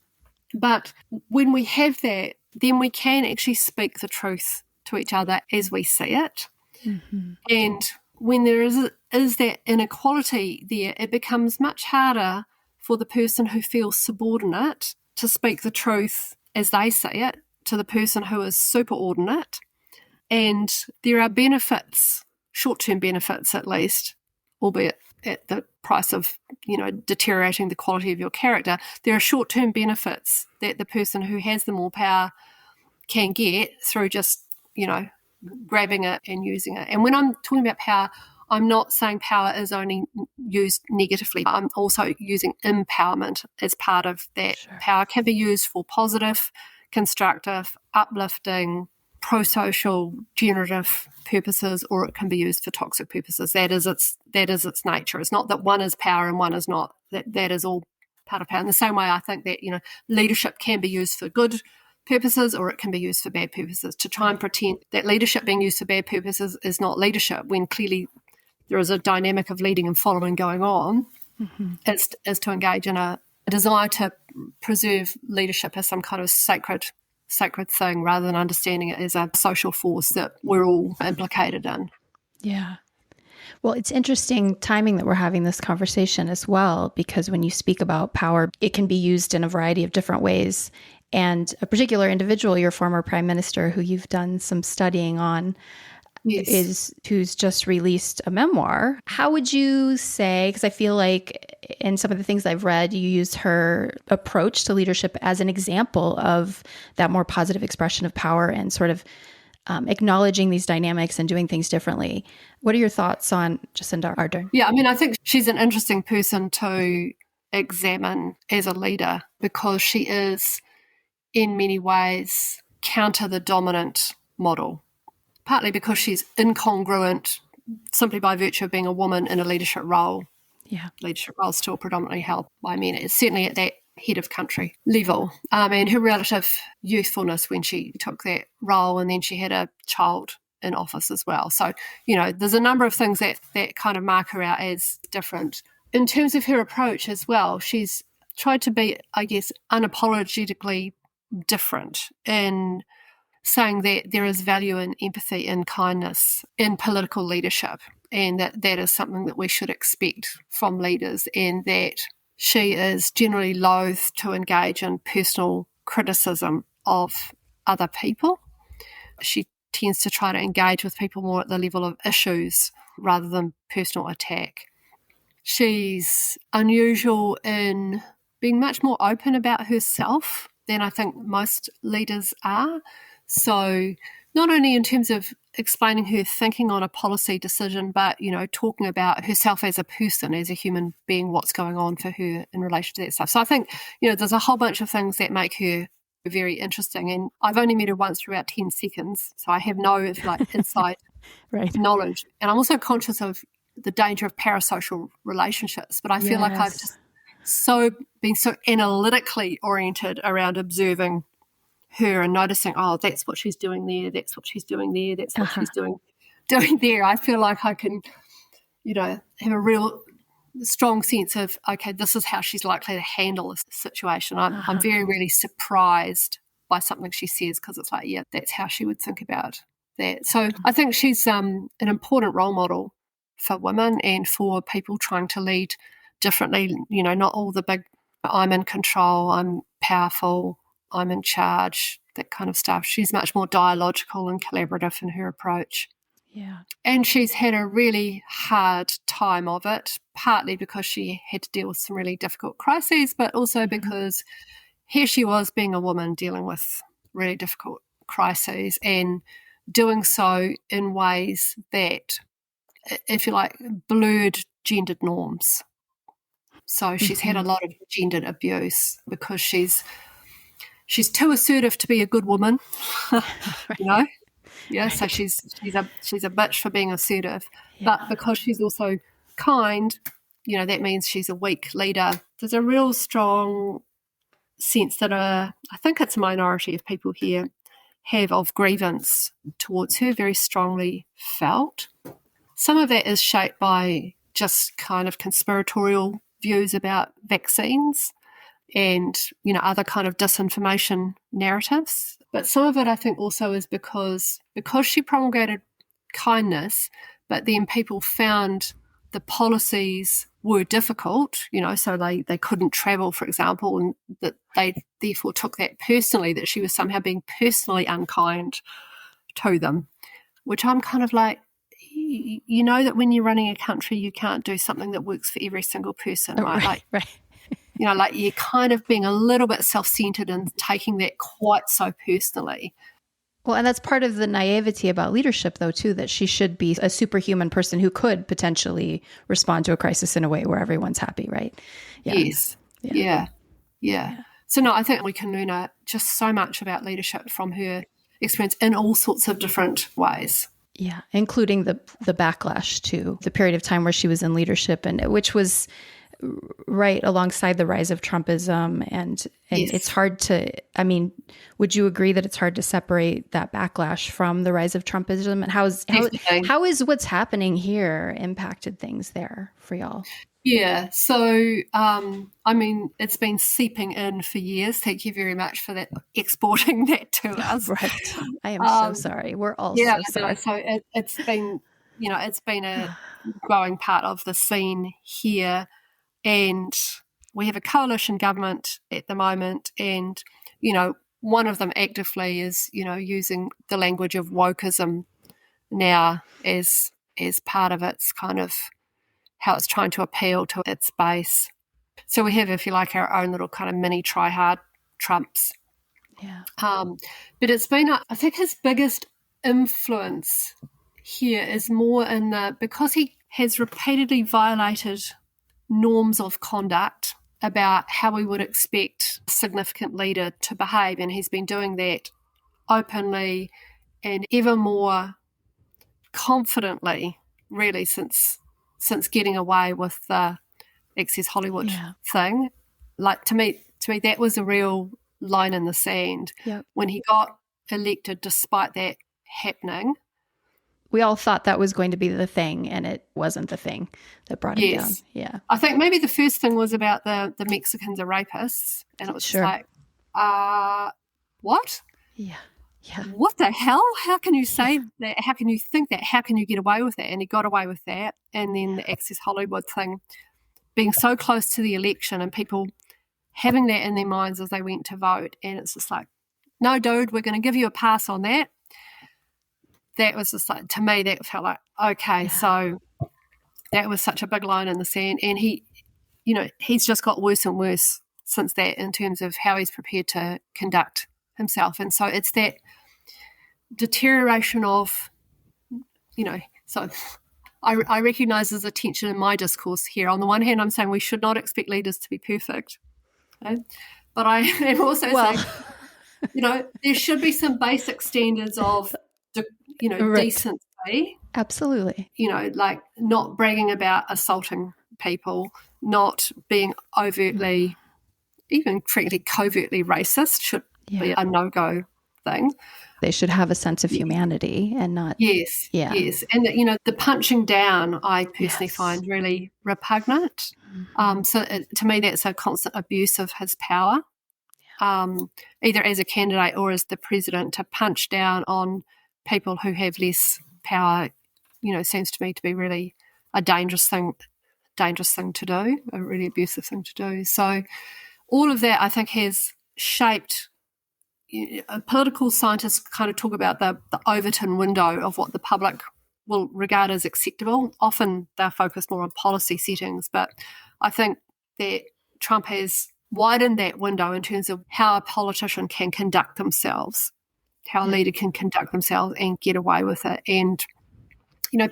But when we have that, then we can actually speak the truth to each other as we see it. Mm-hmm. And when there is that inequality there, it becomes much harder for the person who feels subordinate to speak the truth as they see it to the person who is superordinate. And there are benefits, short-term benefits at least, albeit at the price of, deteriorating the quality of your character. There are short-term benefits that the person who has the more power can get through just, grabbing it and using it. And when I'm talking about power, I'm not saying power is only used negatively. I'm also using empowerment as part of that. Sure. Power can be used for positive, constructive, uplifting, pro-social, generative purposes, or it can be used for toxic purposes. That is its nature. It's not that one is power and one is not. That is all part of power. In the same way, I think that leadership can be used for good purposes or it can be used for bad purposes. To try and pretend that leadership being used for bad purposes is not leadership, when clearly there is a dynamic of leading and following going on, is to engage in a desire to preserve leadership as some kind of sacred thing rather than understanding it as a social force that we're all implicated in. Yeah. Well, it's interesting timing that we're having this conversation as well, because when you speak about power, it can be used in a variety of different ways. And a particular individual, your former prime minister, who you've done some studying on, yes, who's just released a memoir. How would you say, because I feel like in some of the things I've read, you use her approach to leadership as an example of that more positive expression of power and sort of acknowledging these dynamics and doing things differently. What are your thoughts on Jacinda Ardern? Yeah, I think she's an interesting person to examine as a leader because she is, in many ways, counter the dominant model, partly because she's incongruent simply by virtue of being a woman in a leadership role. Yeah. Leadership role is still predominantly held by men. It's certainly at that head of country level. And her relative youthfulness when she took that role, and then she had a child in office as well. So, there's a number of things that kind of mark her out as different. In terms of her approach as well, she's tried to be, I guess, unapologetically different in saying that there is value in empathy and kindness in political leadership, and that is something that we should expect from leaders, and that she is generally loath to engage in personal criticism of other people. She tends to try to engage with people more at the level of issues rather than personal attack. She's unusual in being much more open about herself than I think most leaders are. So not only in terms of explaining her thinking on a policy decision, but, talking about herself as a person, as a human being, what's going on for her in relation to that stuff. So I think, there's a whole bunch of things that make her very interesting. And I've only met her once for about 10 seconds, so I have no inside right. knowledge. And I'm also conscious of the danger of parasocial relationships, but I feel like I've just been so analytically oriented around observing her and noticing, that's what she's doing there, that's what she's doing there, that's what she's doing there. I feel like I can, have a real strong sense of, okay, this is how she's likely to handle this situation. I'm very, really surprised by something she says, because it's like, yeah, that's how she would think about that. So I think she's an important role model for women and for people trying to lead differently. Not all the big, I'm in control, I'm powerful, I'm in charge, that kind of stuff. She's much more dialogical and collaborative in her approach. Yeah. And she's had a really hard time of it, partly because she had to deal with some really difficult crises, but also because here she was being a woman dealing with really difficult crises and doing so in ways that, if you like, blurred gendered norms. So she's had a lot of gendered abuse because she's too assertive to be a good woman, Right. Yeah, right. So she's a bitch for being assertive, but because she's also kind, that means she's a weak leader. There's a real strong sense that I think it's a minority of people here have of grievance towards her, very strongly felt. Some of that is shaped by just kind of conspiratorial views about vaccines and, other kind of disinformation narratives. But some of it, I think, also is because she promulgated kindness, but then people found the policies were difficult, so they couldn't travel, for example, and that they therefore took that personally, that she was somehow being personally unkind to them, which I'm kind of like, you know that when you're running a country, you can't do something that works for every single person, right? Right. Like you're kind of being a little bit self-centered and taking that quite so personally. Well, and that's part of the naivety about leadership, though, too, that she should be a superhuman person who could potentially respond to a crisis in a way where everyone's happy, right? Yeah. Yes. Yeah. So, no, I think we can learn just so much about leadership from her experience in all sorts of different ways. Yeah, including the backlash to the period of time where she was in leadership, and which was right alongside the rise of Trumpism. And yes. It's hard to, would you agree that it's hard to separate that backlash from the rise of Trumpism? And how is what's happening here impacted things there for y'all? Yeah, so, it's been seeping in for years. Thank you very much for that, exporting that to us. Right. I am so sorry. We're all so sorry. So it's been, it's been a growing part of the scene here. And we have a coalition government at the moment, and, one of them actively is, using the language of wokeism now as part of its kind of how it's trying to appeal to its base. So we have, if you like, our own little kind of mini try-hard Trumps. Yeah. But it's been, I think his biggest influence here is more in because he has repeatedly violated norms of conduct about how we would expect a significant leader to behave, and he's been doing that openly and ever more confidently, really, since getting away with the Access Hollywood thing. Like, to me that was a real line in the sand. Yep. When he got elected, despite that happening. We all thought that was going to be the thing, and it wasn't the thing that brought him down. Yeah. I think maybe the first thing was about the Mexicans are rapists, and it was just like, what? Yeah. Yeah. What the hell? How can you say that? How can you think that? How can you get away with that? And he got away with that. And then the Access Hollywood thing, being so close to the election and people having that in their minds as they went to vote. And it's just like, no, dude, we're going to give you a pass on that. That was just like, to me, that felt like, okay, so that was such a big line in the sand. And he's just got worse and worse since that in terms of how he's prepared to conduct himself. And so it's that deterioration of, so I recognise there's a tension in my discourse here. On the one hand, I'm saying we should not expect leaders to be perfect. Okay? But I am also saying, there should be some basic standards of, decency. Absolutely. Like not bragging about assaulting people, not being overtly, even frankly, covertly racist should be a no-go thing. They should have a sense of humanity and not... Yes. And, the punching down I personally find really repugnant. So to me, that's a constant abuse of his power, either as a candidate or as the president, to punch down on people who have less power, seems to me to be really a dangerous thing to do, a really abusive thing to do. So all of that, I think, has shaped... political scientists kind of talk about the Overton window of what the public will regard as acceptable. Often they're focused more on policy settings, but I think that Trump has widened that window in terms of how a politician can conduct themselves, how a leader can conduct themselves and get away with it. And,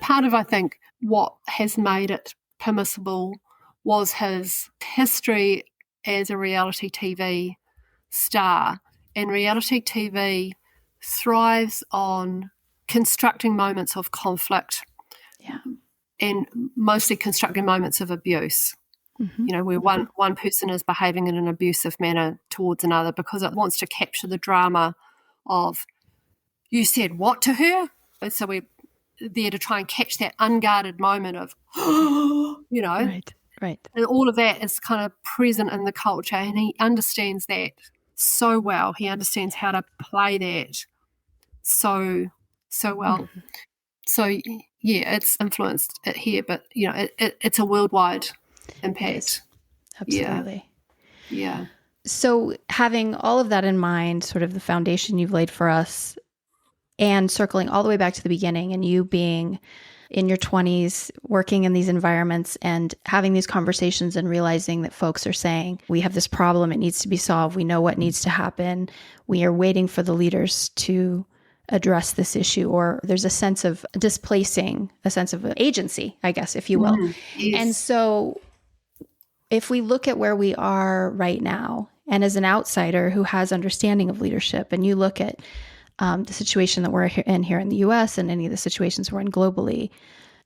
part of, I think, what has made it permissible was his history as a reality TV star. And reality TV thrives on constructing moments of conflict and mostly constructing moments of abuse. Mm-hmm. Where one person is behaving in an abusive manner towards another because it wants to capture the drama of, you said what to her? And so we're there to try and catch that unguarded moment of, Right. And all of that is kind of present in the culture, and he understands that so well. He understands how to play that so well. Mm-hmm. So it's influenced it here, but it's a worldwide impact. Absolutely. Yeah. So having all of that in mind, sort of the foundation you've laid for us, and circling all the way back to the beginning, and you being in your 20s, working in these environments and having these conversations and realizing that folks are saying, we have this problem, it needs to be solved, we know what needs to happen, we are waiting for the leaders to address this issue, or there's a sense of displacing, a sense of agency, I guess, if you will. Yes. And so if we look at where we are right now, and as an outsider who has understanding of leadership, and you look at the situation that we're in here in the US and any of the situations we're in globally,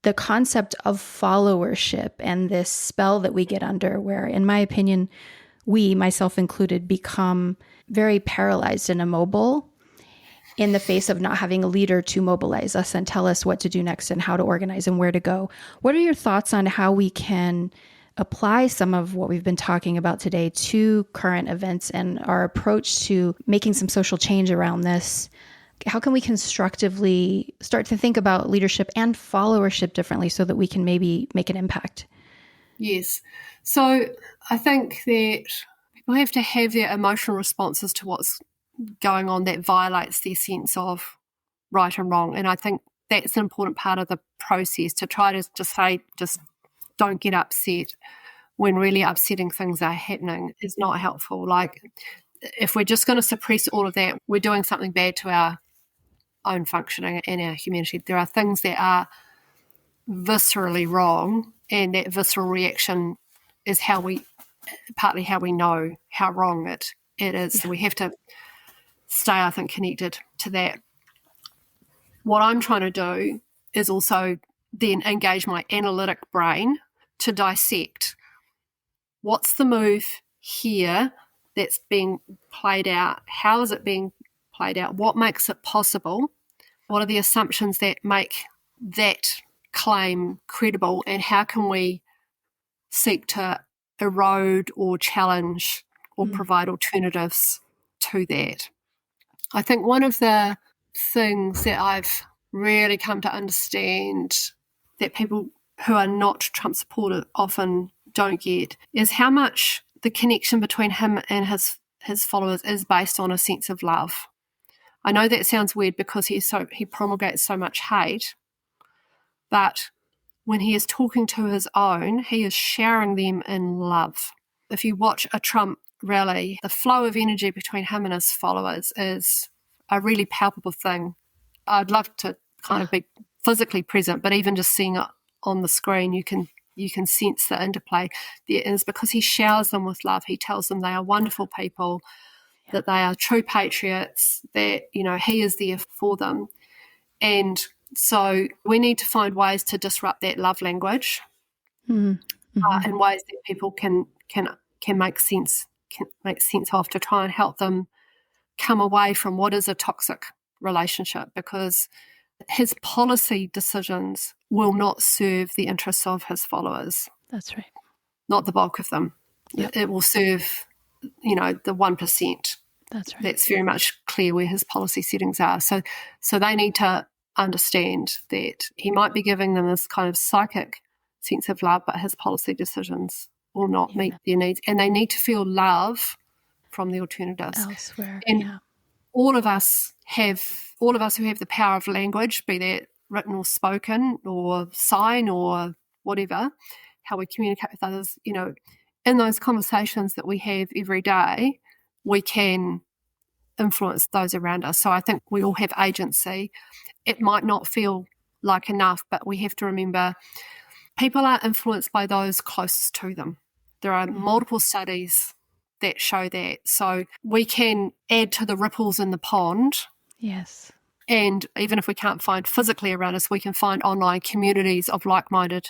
the concept of followership and this spell that we get under where, in my opinion, we, myself included, become very paralyzed and immobile in the face of not having a leader to mobilize us and tell us what to do next and how to organize and where to go. What are your thoughts on how we can apply some of what we've been talking about today to current events and our approach to making some social change around this? How can we constructively start to think about leadership and followership differently so that we can maybe make an impact? Yes. So I think that people have to have their emotional responses to what's going on that violates their sense of right and wrong. And I think that's an important part of the process, to try to just say, just don't get upset when really upsetting things are happening is not helpful. Like, if we're just going to suppress all of that, we're doing something bad to our own functioning and our humanity. There are things that are viscerally wrong, and that visceral reaction is partly how we know how wrong it is. Yeah. So we have to stay, I think, connected to that. What I'm trying to do is also then engage my analytic brain to dissect what's the move here that's being played out, how is it being played out, what makes it possible, what are the assumptions that make that claim credible, and how can we seek to erode or challenge or provide alternatives to that. I think one of the things that I've really come to understand that people who are not Trump supporters often don't get is how much the connection between him and his followers is based on a sense of love. I know that sounds weird because he promulgates so much hate, but when he is talking to his own, he is showering them in love. If you watch a Trump rally, the flow of energy between him and his followers is a really palpable thing. I'd love to kind of be physically present, but even just seeing it on the screen, you can sense the interplay there is, because he showers them with love. He tells them they are wonderful people, that they are true patriots, that, he is there for them. And so we need to find ways to disrupt that love language in ways that people can make sense of, to try and help them come away from what is a toxic relationship, because his policy decisions will not serve the interests of his followers. That's right. Not the bulk of them. Yep. It will serve, the 1%. That's right. That's very much clear where his policy settings are. So they need to understand that he might be giving them this kind of psychic sense of love, but his policy decisions will not meet their needs. And they need to feel love from the alternatives. Elsewhere, and all of us who have the power of language, be that written or spoken or sign or whatever, how we communicate with others, in those conversations that we have every day, we can influence those around us. So I think we all have agency. It might not feel like enough, but we have to remember people are influenced by those closest to them. There are multiple studies that show that. So we can add to the ripples in the pond. Yes. And even if we can't find physically around us, we can find online communities of like-minded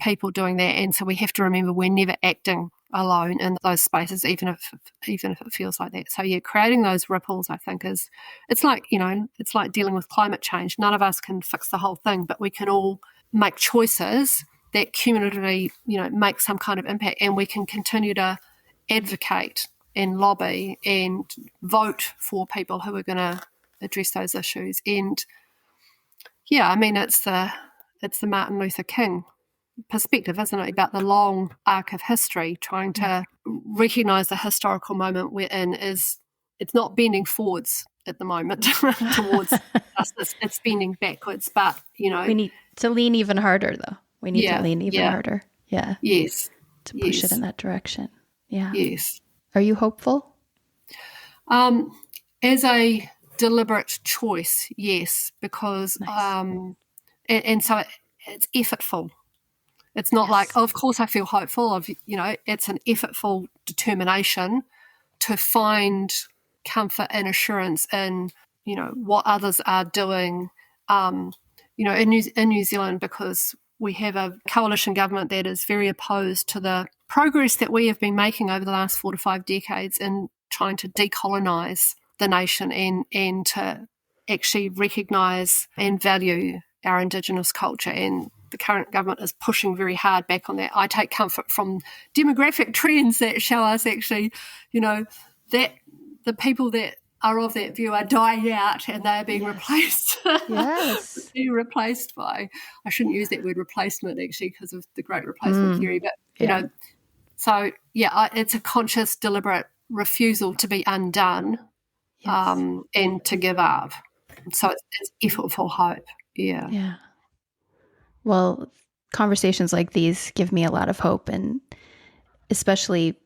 people doing that. And so we have to remember we're never acting alone in those spaces, even if it feels like that. So creating those ripples, I think, it's like dealing with climate change. None of us can fix the whole thing, but we can all make choices that cumulatively, make some kind of impact, and we can continue to advocate and lobby and vote for people who are going to address those issues. And it's the Martin Luther King perspective, isn't it? About the long arc of history, trying to recognise the historical moment we're in it's not bending forwards at the moment towards justice. It's bending backwards. But, we need to lean even harder, though. We need to lean even harder. Yeah. Yes. To push it in that direction. Yeah. Yes. Are you hopeful? As a deliberate choice, yes, because Nice. and so it's effortful. It's not like, of course I feel hopeful. It's an effortful determination to find comfort and assurance in, what others are doing, in New Zealand, because we have a coalition government that is very opposed to the progress that we have been making over the last 4 to 5 decades in trying to decolonise the nation and to actually recognise and value our Indigenous culture. And the current government is pushing very hard back on that. I take comfort from demographic trends that show us actually, that the people that are of that view are dying out and they are being replaced. Yes. Being replaced by, I shouldn't use that word replacement actually because of the great replacement theory, but, it's a conscious, deliberate refusal to be undone and to give up. So it's effortful hope. Yeah. Yeah. Well, conversations like these give me a lot of hope, and especially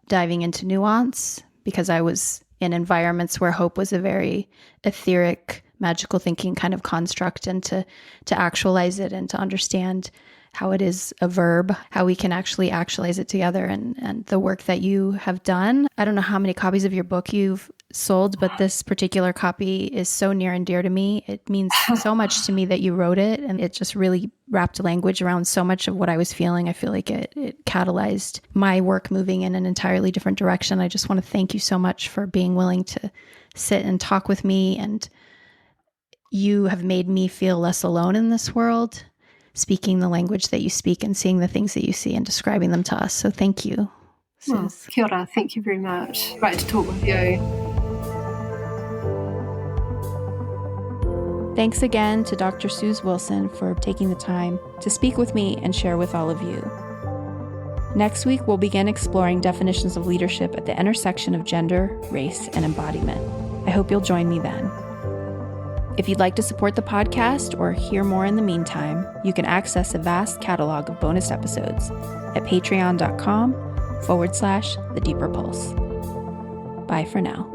diving into nuance, because I was in environments where hope was a very etheric, magical thinking kind of construct, and to actualize it and to understand how it is a verb, how we can actually actualize it together, and the work that you have done. I don't know how many copies of your book you've sold, but this particular copy is so near and dear to me. It means so much to me that you wrote it, and it just really wrapped language around so much of what I was feeling. I feel like it catalyzed my work moving in an entirely different direction. I just want to thank you so much for being willing to sit and talk with me, and you have made me feel less alone in this world, speaking the language that you speak and seeing the things that you see and describing them to us. So thank you, Suze. Kia ora. Thank you very much. Great to talk with you. Thanks again to Dr. Suze Wilson for taking the time to speak with me and share with all of you. Next week, we'll begin exploring definitions of leadership at the intersection of gender, race, and embodiment. I hope you'll join me then. If you'd like to support the podcast or hear more in the meantime, you can access a vast catalog of bonus episodes at patreon.com/The Deeper Pulse. Bye for now.